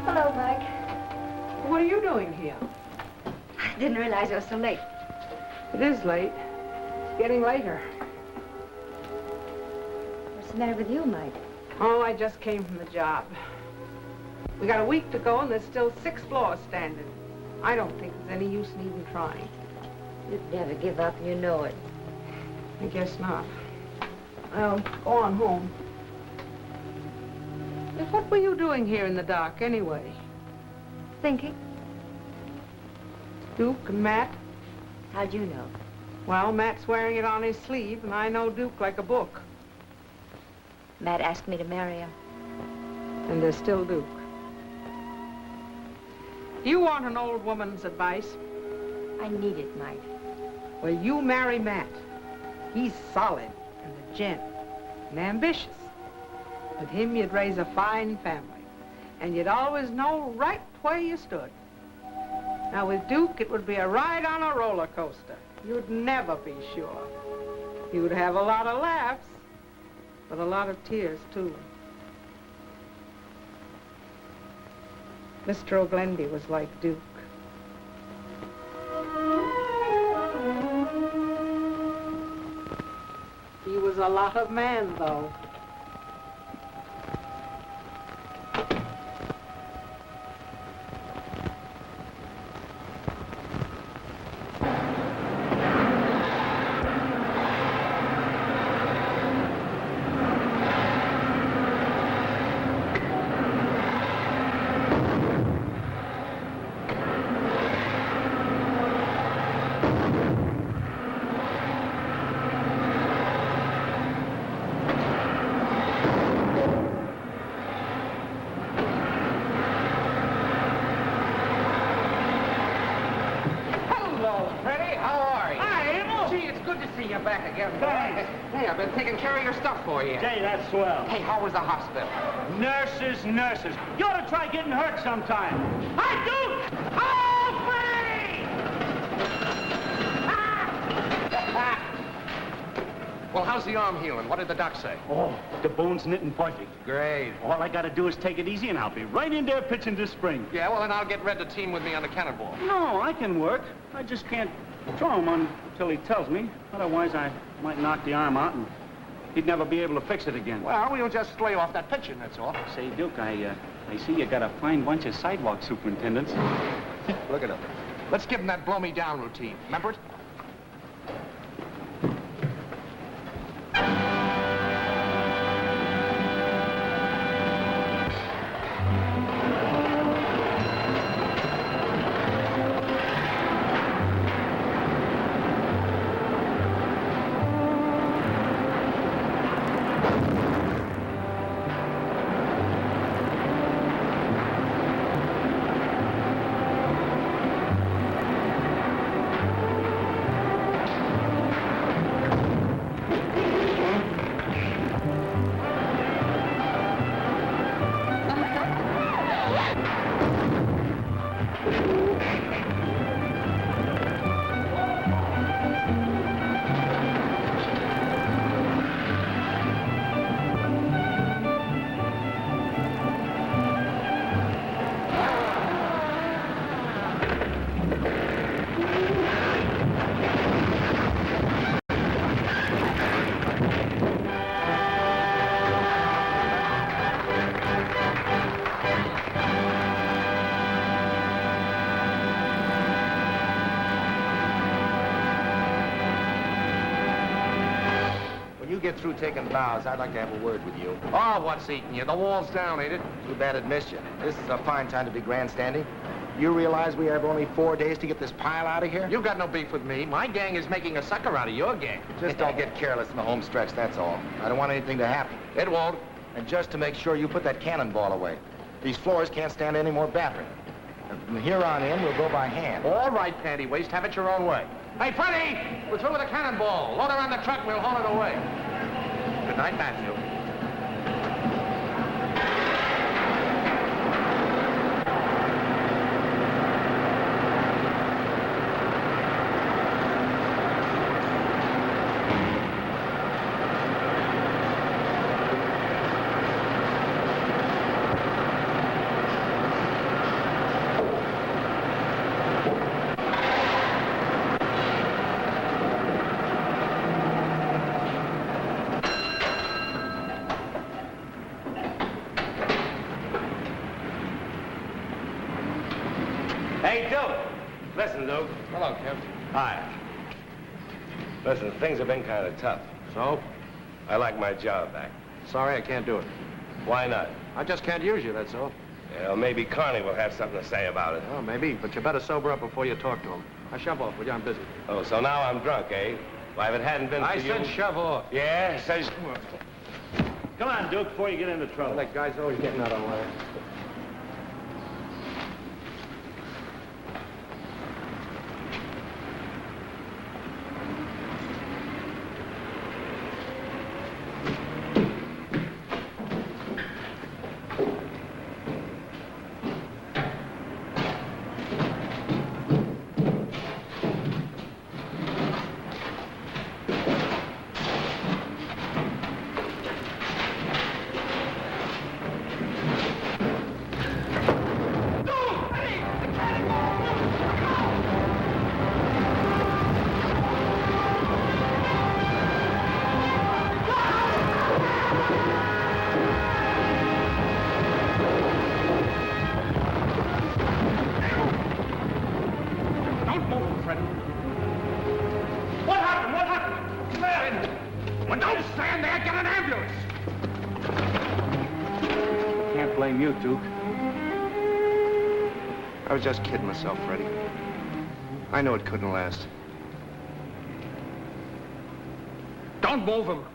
Speaker 9: Hello, Mike.
Speaker 7: What are you doing here?
Speaker 9: I didn't realize it was so late.
Speaker 7: It is late. It's getting later.
Speaker 9: What's the matter with you, Mike?
Speaker 7: Oh, I just came from the job. We got a week to go, and there's still 6 floors standing. I don't think there's any use in even trying.
Speaker 9: You'd never give up, and you know it.
Speaker 7: I guess not. Well, go on home. But what were you doing here in the dark, anyway?
Speaker 9: Thinking?
Speaker 7: Duke and Matt?
Speaker 9: How'd you know?
Speaker 7: Well, Matt's wearing it on his sleeve, and I know Duke like a book.
Speaker 9: Matt asked me to marry him.
Speaker 7: And there's still Duke. Do you want an old woman's advice?
Speaker 9: I need it, Mike.
Speaker 7: Well, you marry Matt. He's solid and a gent and ambitious. With him, you'd raise a fine family, and you'd always know right where you stood. Now, with Duke, it would be a ride on a roller coaster. You'd never be sure. You'd have a lot of laughs, but a lot of tears, too. Mr. O'Glendy was like Duke. He was a lot of man, though.
Speaker 5: you're back again, boy.
Speaker 3: Thanks.
Speaker 5: Hey, I've been taking care of your stuff for you.
Speaker 3: Hey, that's swell.
Speaker 5: Hey, how was the hospital?
Speaker 3: Nurses, nurses. You ought to try getting hurt sometime. Hi, Duke! Help me!
Speaker 8: Well, how's the arm healing? What did the doc say?
Speaker 3: Oh, the bone's knitting perfect.
Speaker 8: Great.
Speaker 3: All I gotta do is take it easy and I'll be right in there pitching this spring.
Speaker 8: Yeah, well, then I'll get Red to team with me on the cannonball.
Speaker 3: No, I can work. I just can't throw him until he tells me. Otherwise, I might knock the arm out and he'd never be able to fix it again.
Speaker 8: Well, we'll just lay off that pitching, that's all.
Speaker 3: Say, Duke, I see you got a fine bunch of sidewalk superintendents.
Speaker 8: Look at him. Let's give him that blow-me-down routine. Remember it?
Speaker 4: Get through taking bows, I'd like to have a word with you.
Speaker 8: Oh, what's eating you? The wall's down, ain't it?
Speaker 4: Too bad it missed you. This is a fine time to be grandstanding. You realize we have only 4 days to get this pile out of here?
Speaker 8: You got no beef with me. My gang is making a sucker out of your gang.
Speaker 4: Just don't get careless in the home stretch, that's all. I don't want anything to happen.
Speaker 8: It won't.
Speaker 4: And just to make sure you put that cannonball away. These floors can't stand any more battering. And from here on in, we'll go by hand.
Speaker 8: All right, panty waist, have it your own way. Hey, Freddie! We're through with the cannonball. Load her on the truck, we'll haul it away. Good night, Matthew.
Speaker 1: Hey, Duke. Listen, Duke.
Speaker 8: Hello, Kev.
Speaker 1: Hi. Listen, things have been kind of tough.
Speaker 8: So?
Speaker 1: I like my job back.
Speaker 8: Sorry, I can't do it.
Speaker 1: Why not?
Speaker 8: I just can't use you, that's all.
Speaker 1: Yeah, well, maybe Connie will have something to say about it.
Speaker 8: Oh, maybe, but you better sober up before you talk to him. Now, shove off, will you? I'm busy.
Speaker 1: Oh, so now I'm drunk, eh? Well, if it hadn't been for
Speaker 8: I
Speaker 1: you...
Speaker 8: said shove off.
Speaker 1: Yeah, says...
Speaker 3: Come on, Duke, before you get into trouble.
Speaker 8: That guy's always getting out of line.
Speaker 3: Blame you, Duke.
Speaker 8: I was just kidding myself, Freddie. I knew it couldn't last. Don't move him.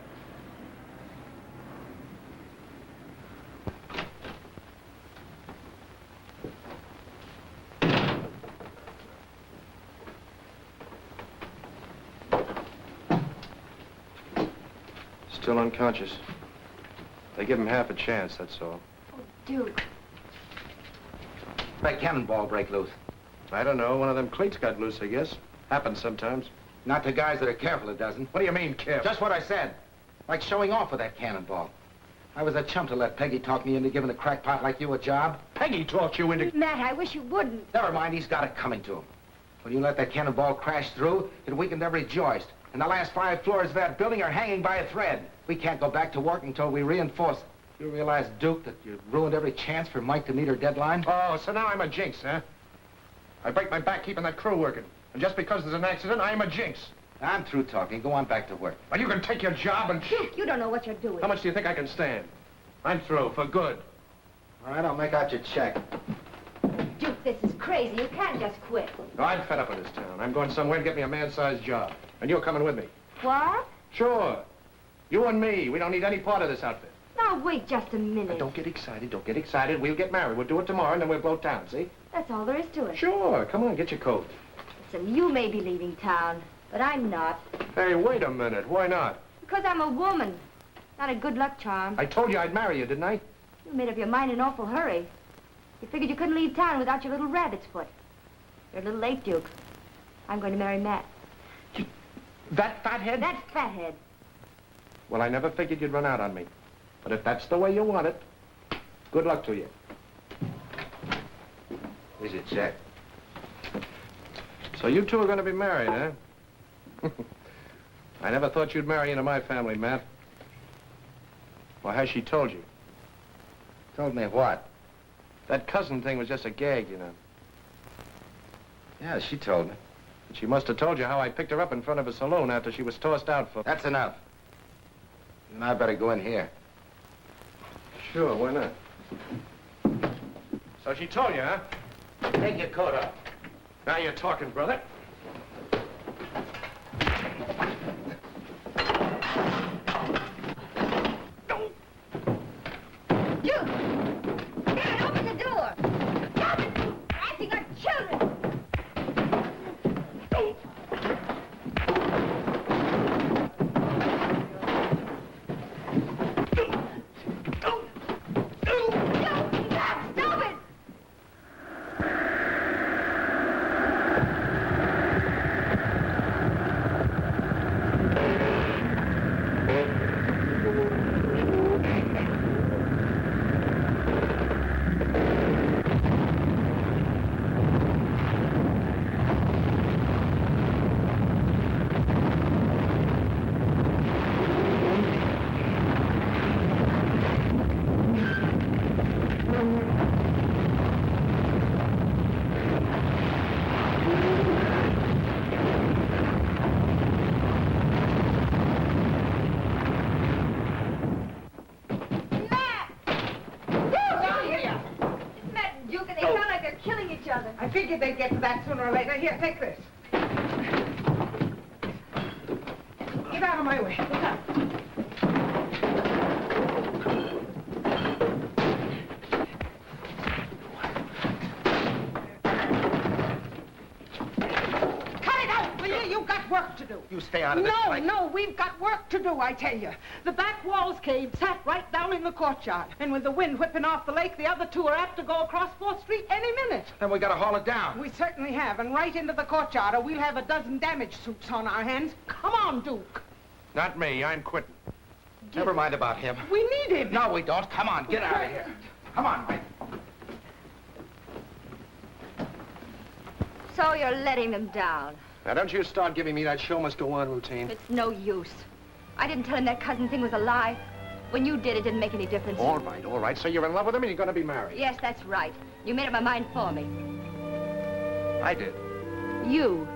Speaker 8: still unconscious. They give him half a chance, that's all.
Speaker 9: Oh, Duke.
Speaker 4: That cannonball break loose.
Speaker 8: I don't know. One of them cleats got loose, I guess. Happens sometimes.
Speaker 4: Not to guys that are careful, it doesn't.
Speaker 8: What do you mean, careful?
Speaker 4: Just what I said. Like showing off with that cannonball. I was a chump to let Peggy talk me into giving a crackpot like you a job.
Speaker 8: Peggy talked you into...
Speaker 9: Matt, I wish you wouldn't.
Speaker 4: Never mind, he's got it coming to him. When you let that cannonball crash through, it weakened every joist. And the last 5 floors of that building are hanging by a thread. We can't go back to work until we reinforce it. You realize, Duke, that you ruined every chance for Mike to meet her deadline?
Speaker 8: Oh, so now I'm a jinx, huh? I break my back keeping that crew working. And just because there's an accident, I'm a jinx.
Speaker 4: I'm through talking. Go on back to work.
Speaker 8: Well, you can take your job and...
Speaker 9: Duke, you don't know what you're doing.
Speaker 8: How much do you think I can stand? I'm through, for good.
Speaker 4: All right, I'll make out your check.
Speaker 9: Duke, this is crazy. You can't just quit.
Speaker 8: No, I'm fed up with this town. I'm going somewhere to get me a man-sized job. And you're coming with me.
Speaker 9: What?
Speaker 8: Sure. You and me. We don't need any part of this outfit.
Speaker 9: Now, wait just a minute.
Speaker 8: Now, don't get excited. Don't get excited. We'll get married. We'll do it tomorrow, and then we'll blow town, see?
Speaker 9: That's all there is to it.
Speaker 8: Sure. Come on, get your coat.
Speaker 9: Listen, you may be leaving town, but I'm not.
Speaker 8: Hey, wait a minute. Why not?
Speaker 9: Because I'm a woman. Not a good luck charm.
Speaker 8: I told you I'd marry you, didn't I?
Speaker 9: You made up your mind in an awful hurry. You figured you couldn't leave town without your little rabbit's foot. You're a little late, Duke. I'm going to marry Matt.
Speaker 8: That fathead?
Speaker 9: That fathead.
Speaker 8: Well, I never figured you'd run out on me. But if that's the way you want it, good luck to you.
Speaker 4: Here's your check.
Speaker 8: So you two are going to be married, huh? I never thought you'd marry into my family, Matt. Well, has she told you?
Speaker 4: Told me what?
Speaker 8: That cousin thing was just a gag, you know.
Speaker 4: Yeah, she told me.
Speaker 8: And she must have told you how I picked her up in front of a saloon after she was tossed out for...
Speaker 4: That's enough. You and I better go in here.
Speaker 8: Sure, why not? So she told you, huh?
Speaker 4: Take your coat off.
Speaker 8: Now you're talking, brother.
Speaker 9: Duke! Dad, open the door! Stop it! You're acting like children! Stop it!
Speaker 7: I figured they'd get to that sooner or later. Here, take this. Get out of my way. Look out. Cut it out, will you? You've got work to do.
Speaker 4: You stay out of this fight.
Speaker 7: No, we've got work to do, I tell you. The back walls caved, sat right down in the courtyard. And with the wind whipping off the lake, the other two are apt to go across 4th Street any minute.
Speaker 4: Then we gotta haul it down.
Speaker 7: We certainly have, and right into the courtyard, or we'll have a dozen damage suits on our hands. Come on, Duke.
Speaker 8: Not me. I'm quitting.
Speaker 4: Never mind about him.
Speaker 7: We need him.
Speaker 4: No, we don't. Come on, get out of here. Come on, Mike.
Speaker 9: So you're letting them down.
Speaker 8: Now, don't you start giving me that show must go on routine.
Speaker 9: It's no use. I didn't tell him that cousin thing was a lie. When you did, it didn't make any difference.
Speaker 8: All right, all right. So you're in love with him and you're going to be married.
Speaker 9: Yes, that's right. You made up my mind for me.
Speaker 8: I did.
Speaker 9: You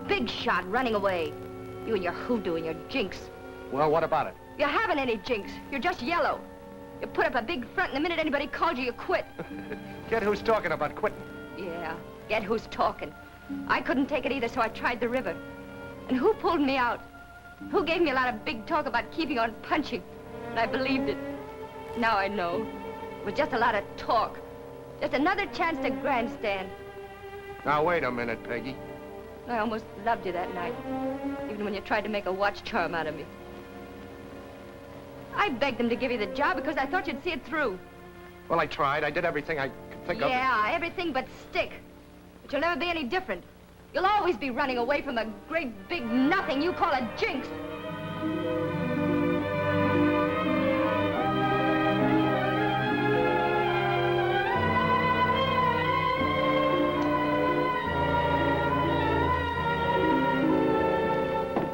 Speaker 9: big shot running away. You and your hoodoo and your jinx.
Speaker 8: Well, what about it?
Speaker 9: You haven't any jinx. You're just yellow. You put up a big front, and the minute anybody called you, you quit.
Speaker 8: Get who's talking about quitting.
Speaker 9: Yeah, get who's talking. I couldn't take it either, so I tried the river. And who pulled me out? Who gave me a lot of big talk about keeping on punching? And I believed it. Now I know. It was just a lot of talk. Just another chance to grandstand.
Speaker 8: Now, wait a minute, Peggy.
Speaker 9: I almost loved you that night. Even when you tried to make a watch charm out of me. I begged them to give you the job because I thought you'd see it through.
Speaker 8: Well, I tried. I did everything I could think of.
Speaker 9: Yeah, everything but stick. But you'll never be any different. You'll always be running away from the great big nothing you call a jinx.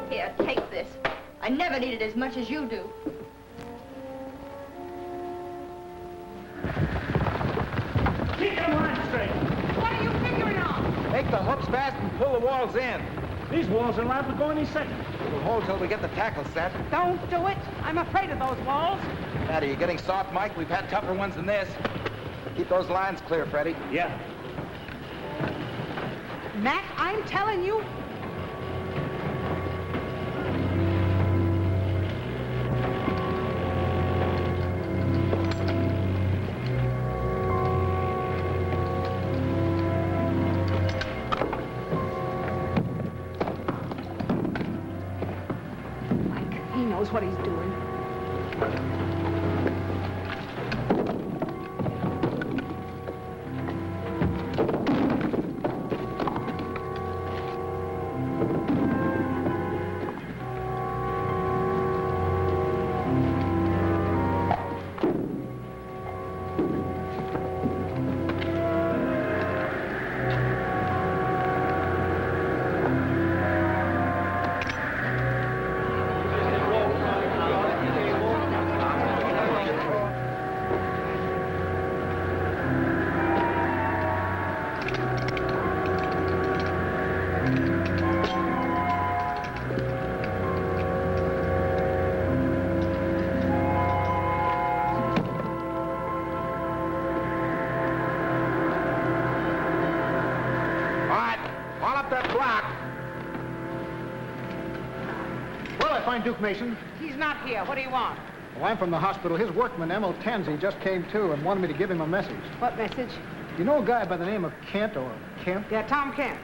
Speaker 9: Here, take this. I never needed as much as you do.
Speaker 3: Keep your line straight.
Speaker 7: What are you figuring on?
Speaker 4: Make the hooks fast and pull the walls in.
Speaker 3: These walls are liable to go any second.
Speaker 4: It'll hold till we get the tackle set.
Speaker 7: Don't do it. I'm afraid of those walls.
Speaker 4: Matt, are you getting soft, Mike? We've had tougher ones than this. Keep those lines clear, Freddie.
Speaker 3: Yeah.
Speaker 7: Matt, I'm telling you. Mike, he knows what he's doing.
Speaker 2: Duke Mason.
Speaker 7: He's not here. What do you want?
Speaker 2: Well, I'm from the hospital. His workman, Emil Tansey, just came to and wanted me to give him a message.
Speaker 7: What message?
Speaker 2: You know a guy by the name of Kent or Kemp?
Speaker 7: Yeah, Tom Kent.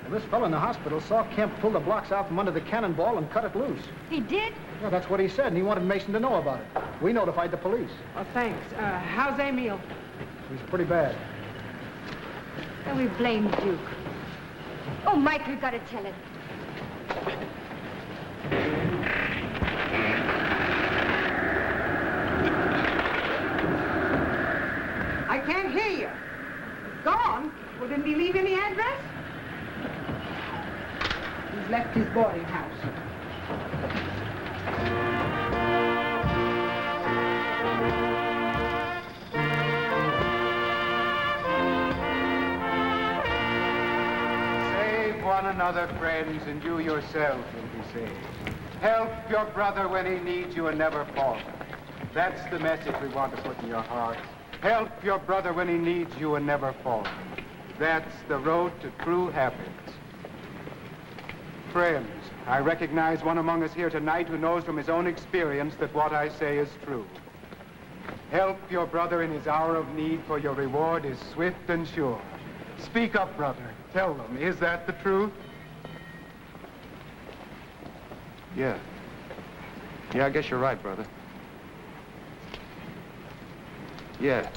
Speaker 2: Well, this fellow in the hospital saw Kemp pull the blocks out from under the cannonball and cut it loose.
Speaker 9: He did?
Speaker 2: Yeah, that's what he said, and he wanted Mason to know about it. We notified the police.
Speaker 7: Oh, thanks. How's Emil?
Speaker 2: He's pretty bad.
Speaker 9: Oh, we blame Duke. Oh, Mike, we've got to tell it.
Speaker 7: I can't hear you. Gone? Well, didn't he leave any address? He's left his boarding house.
Speaker 11: Save one another, friends, and you yourself will be saved. Help your brother when he needs you and never falter. That's the message we want to put in your hearts. Help your brother when he needs you and never falter. That's the road to true happiness. Friends, I recognize one among us here tonight who knows from his own experience that what I say is true. Help your brother in his hour of need, for your reward is swift and sure. Speak up, brother. Tell them, is that the truth?
Speaker 8: Yeah. Yeah, I guess you're right, brother. Yeah.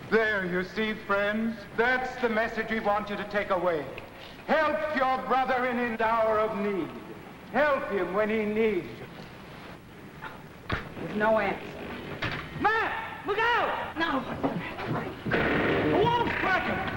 Speaker 11: There, you see, friends? That's the message we want you to take away. Help your brother in his hour of need. Help him when he needs you.
Speaker 7: With no answer.
Speaker 3: Matt, look out!
Speaker 7: Now what's the matter, Mike?
Speaker 3: The wall's cracking!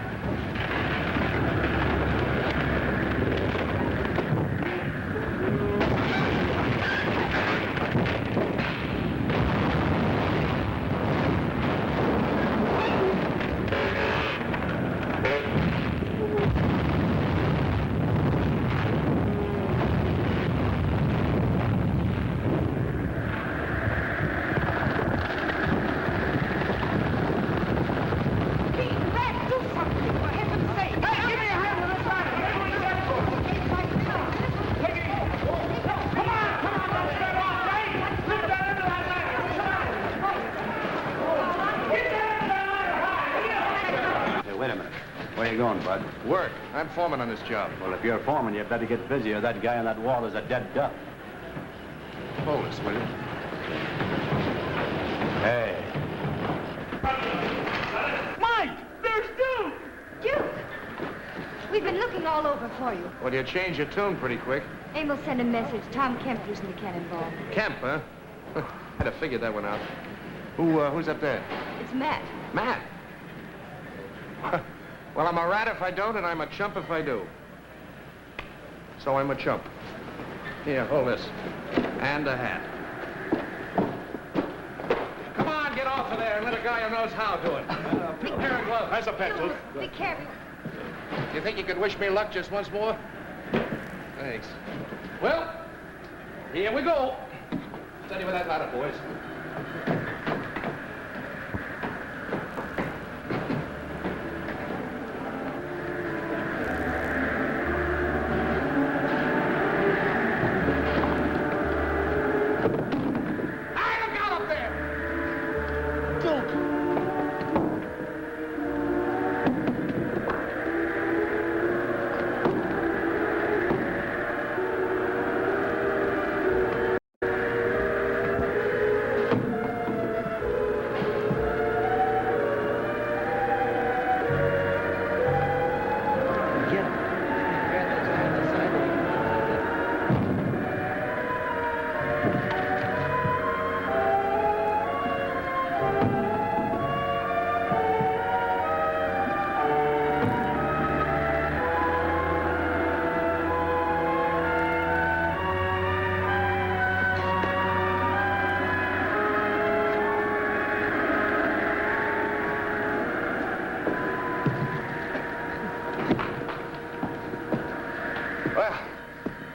Speaker 6: Where you going, Bud?
Speaker 8: Work. I'm foreman on this job.
Speaker 6: Well, if you're foreman, you better get busy or that guy on that wall is a dead duck.
Speaker 8: Hold this, will you?
Speaker 4: Hey.
Speaker 3: Mike, there's Duke!
Speaker 9: Duke! We've been looking all over for you.
Speaker 8: Well, you changed your tune pretty quick.
Speaker 9: Emil sent a message. Tom Kemp using the cannonball.
Speaker 8: Kemp, huh? I'd have figured that one out. Who's up there?
Speaker 9: It's Matt.
Speaker 8: Matt. Well, I'm a rat if I don't, and I'm a chump if I do. So I'm a chump. Here, hold this. And a hat. Come on, get off of there and let a guy who knows how do it. Here, a glove. That's a pet, Luke.
Speaker 9: Be careful.
Speaker 8: You think you could wish me luck just once more? Thanks. Well, here we go. Steady with that ladder, boys.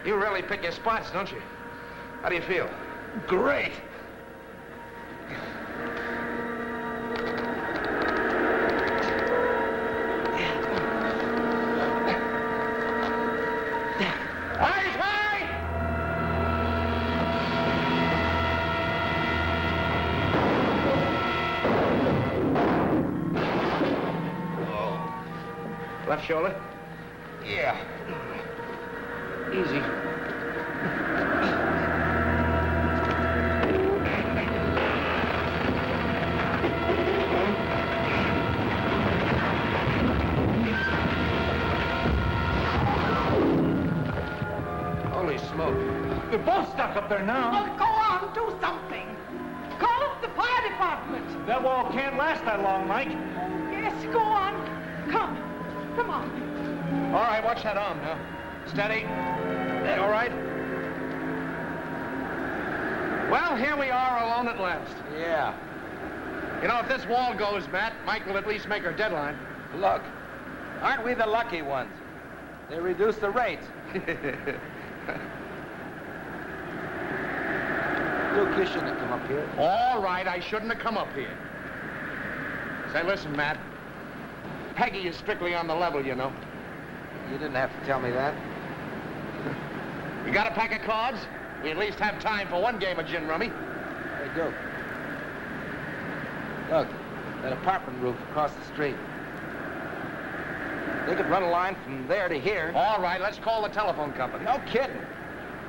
Speaker 8: You really pick your spots, don't you? How do you feel?
Speaker 1: Great.
Speaker 8: Eyes high! Oh. Left shoulder?
Speaker 4: Yeah.
Speaker 8: Easy. Holy smoke.
Speaker 10: They're both stuck up there now.
Speaker 7: Well, go on, do something. Call up the fire department.
Speaker 6: That wall can't last that long, Mike.
Speaker 7: Yes, go on. Come on.
Speaker 8: All right, watch that arm now. Steady. Hey, all right? Well, here we are alone at last.
Speaker 4: Yeah.
Speaker 8: You know, if this wall goes, Matt, Mike will at least make her deadline.
Speaker 4: Look, aren't we the lucky ones? They reduced the rates. Luke, you shouldn't have come up here.
Speaker 8: All right, I shouldn't have come up here. Say, listen, Matt. Peggy is strictly on the level, you know.
Speaker 4: You didn't have to tell me that.
Speaker 8: You got a pack of cards? We at least have time for one game of gin rummy.
Speaker 4: Hey, Duke. Look, that apartment roof across the street. They could run a line from there to here.
Speaker 8: All right, let's call the telephone company.
Speaker 4: No kidding.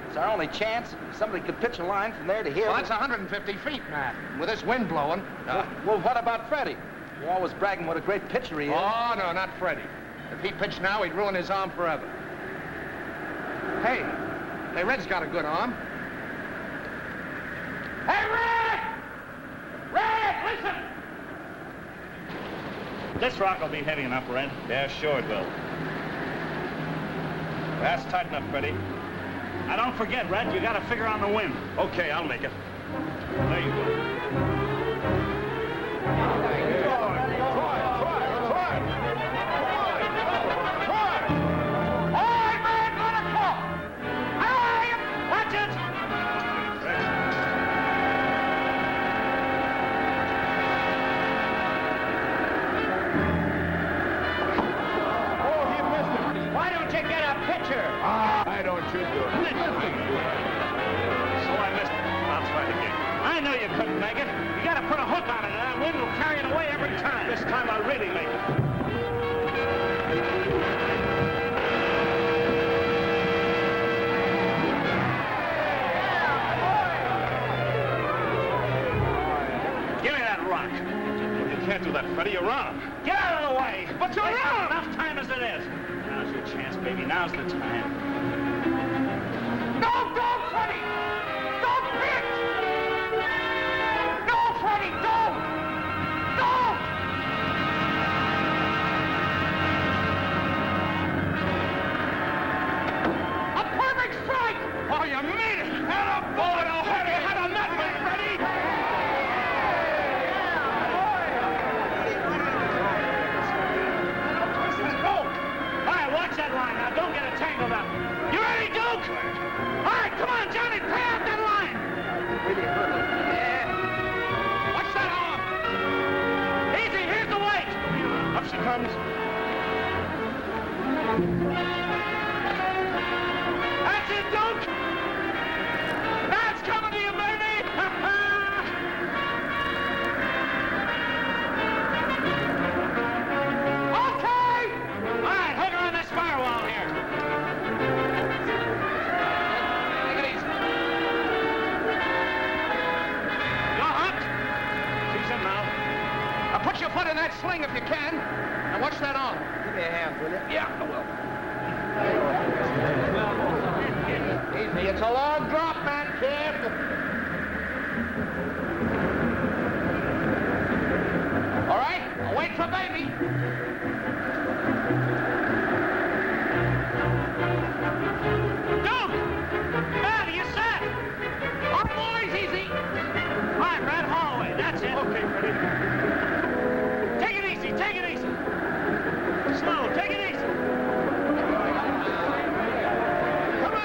Speaker 4: It's our only chance. Somebody could pitch a line from there to here.
Speaker 8: Well, that's 150 feet, Matt. With this wind blowing.
Speaker 4: Well, what about Freddie? You're always bragging what a great pitcher he is.
Speaker 8: Oh, no, not Freddie. If he pitched now, he'd ruin his arm forever. Hey, Red's got a good arm. Hey, Red! Red, listen!
Speaker 6: This rock will be heavy enough, Red. Yeah, sure it will. That's tight enough, Freddie. Now, don't forget, Red, you got to figure on the wind.
Speaker 1: Okay, I'll make it.
Speaker 6: There you go.
Speaker 1: Why don't you do it?
Speaker 6: So I missed it. I'll try it again. I knew you couldn't make it. You got to put a hook on it, and that wind will carry it away every time. This time I'll really make it.
Speaker 1: do that, Freddie. You're on him.
Speaker 6: Get out of the way!
Speaker 1: But you're on him!
Speaker 6: Enough time as it is. Now's your chance, baby. Now's the time.
Speaker 5: Don't, Freddie! Don't bitch! No, Freddie, don't! Don't! A perfect strike!
Speaker 1: Oh, you made it! And a bullet! Oh, have you had a nut, my Freddie?
Speaker 6: All right, watch that line now. Don't get it tangled up. You ready, Duke? All right, come on, Johnny. Pay out that line.
Speaker 2: Really hurt him.
Speaker 6: Yeah. Watch that arm. Easy, here's the weight.
Speaker 1: Up she comes.
Speaker 6: That's it, Duke. Now it's coming to you, baby. Okay. All right, hook her on this firewall here.
Speaker 5: Take it easy.
Speaker 6: You're hooked.
Speaker 1: She's in now.
Speaker 5: Now put your foot in that sling if you can. And watch that arm.
Speaker 2: Give me a hand, will you?
Speaker 5: Yeah, I will. Easy, it's a long drop, man, kid. All right, I'll wait for baby.
Speaker 6: Duke! Man, are you set?
Speaker 5: All right, boys, easy.
Speaker 6: All right, Red Holloway, that's it.
Speaker 1: Okay, Freddie.
Speaker 6: Take it easy, take it easy. Slow, take it easy.
Speaker 5: Come on.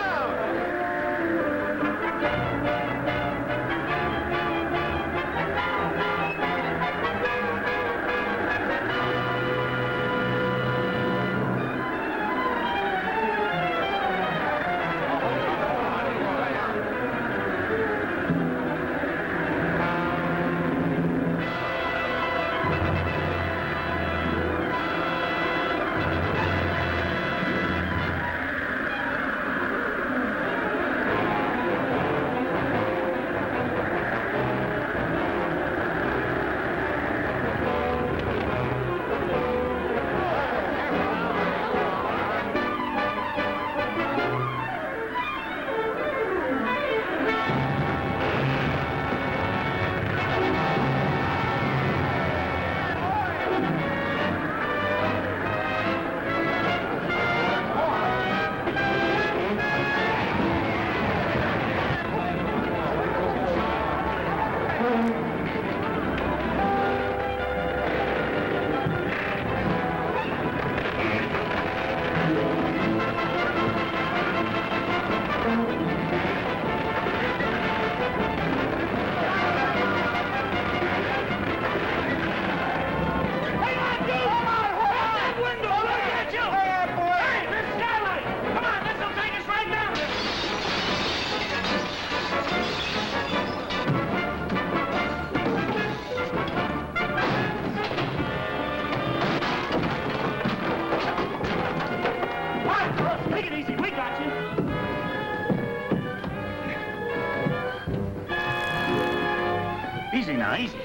Speaker 6: Easy now, easy.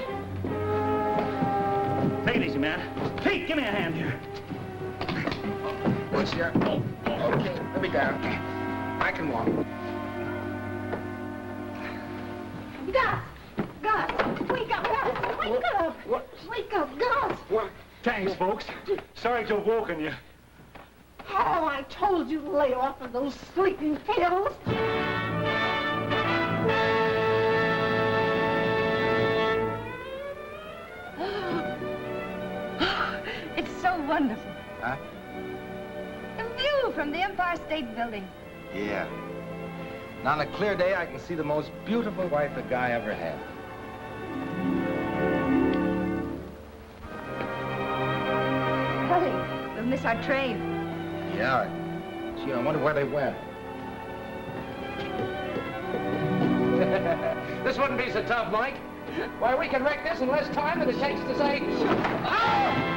Speaker 6: Take it easy, man. Pete, give me a hand here.
Speaker 2: What's your... Oh, okay, let me down. I can walk.
Speaker 12: Gus, wake up, Gus, wake up.
Speaker 1: What?
Speaker 12: Wake up, Gus.
Speaker 1: What? Thanks, folks. Sorry to have woken you.
Speaker 12: Oh, I told you to lay off of those sleeping pills.
Speaker 9: It's so wonderful.
Speaker 4: Huh?
Speaker 9: The view from the Empire State Building.
Speaker 4: Yeah. And on a clear day, I can see the most beautiful wife a guy ever had.
Speaker 9: Hurry, we'll miss our train.
Speaker 4: Yeah. Gee, I wonder where they went.
Speaker 5: This wouldn't be so tough, Mike. Why, we can wreck this in less time than it takes to say... Oh!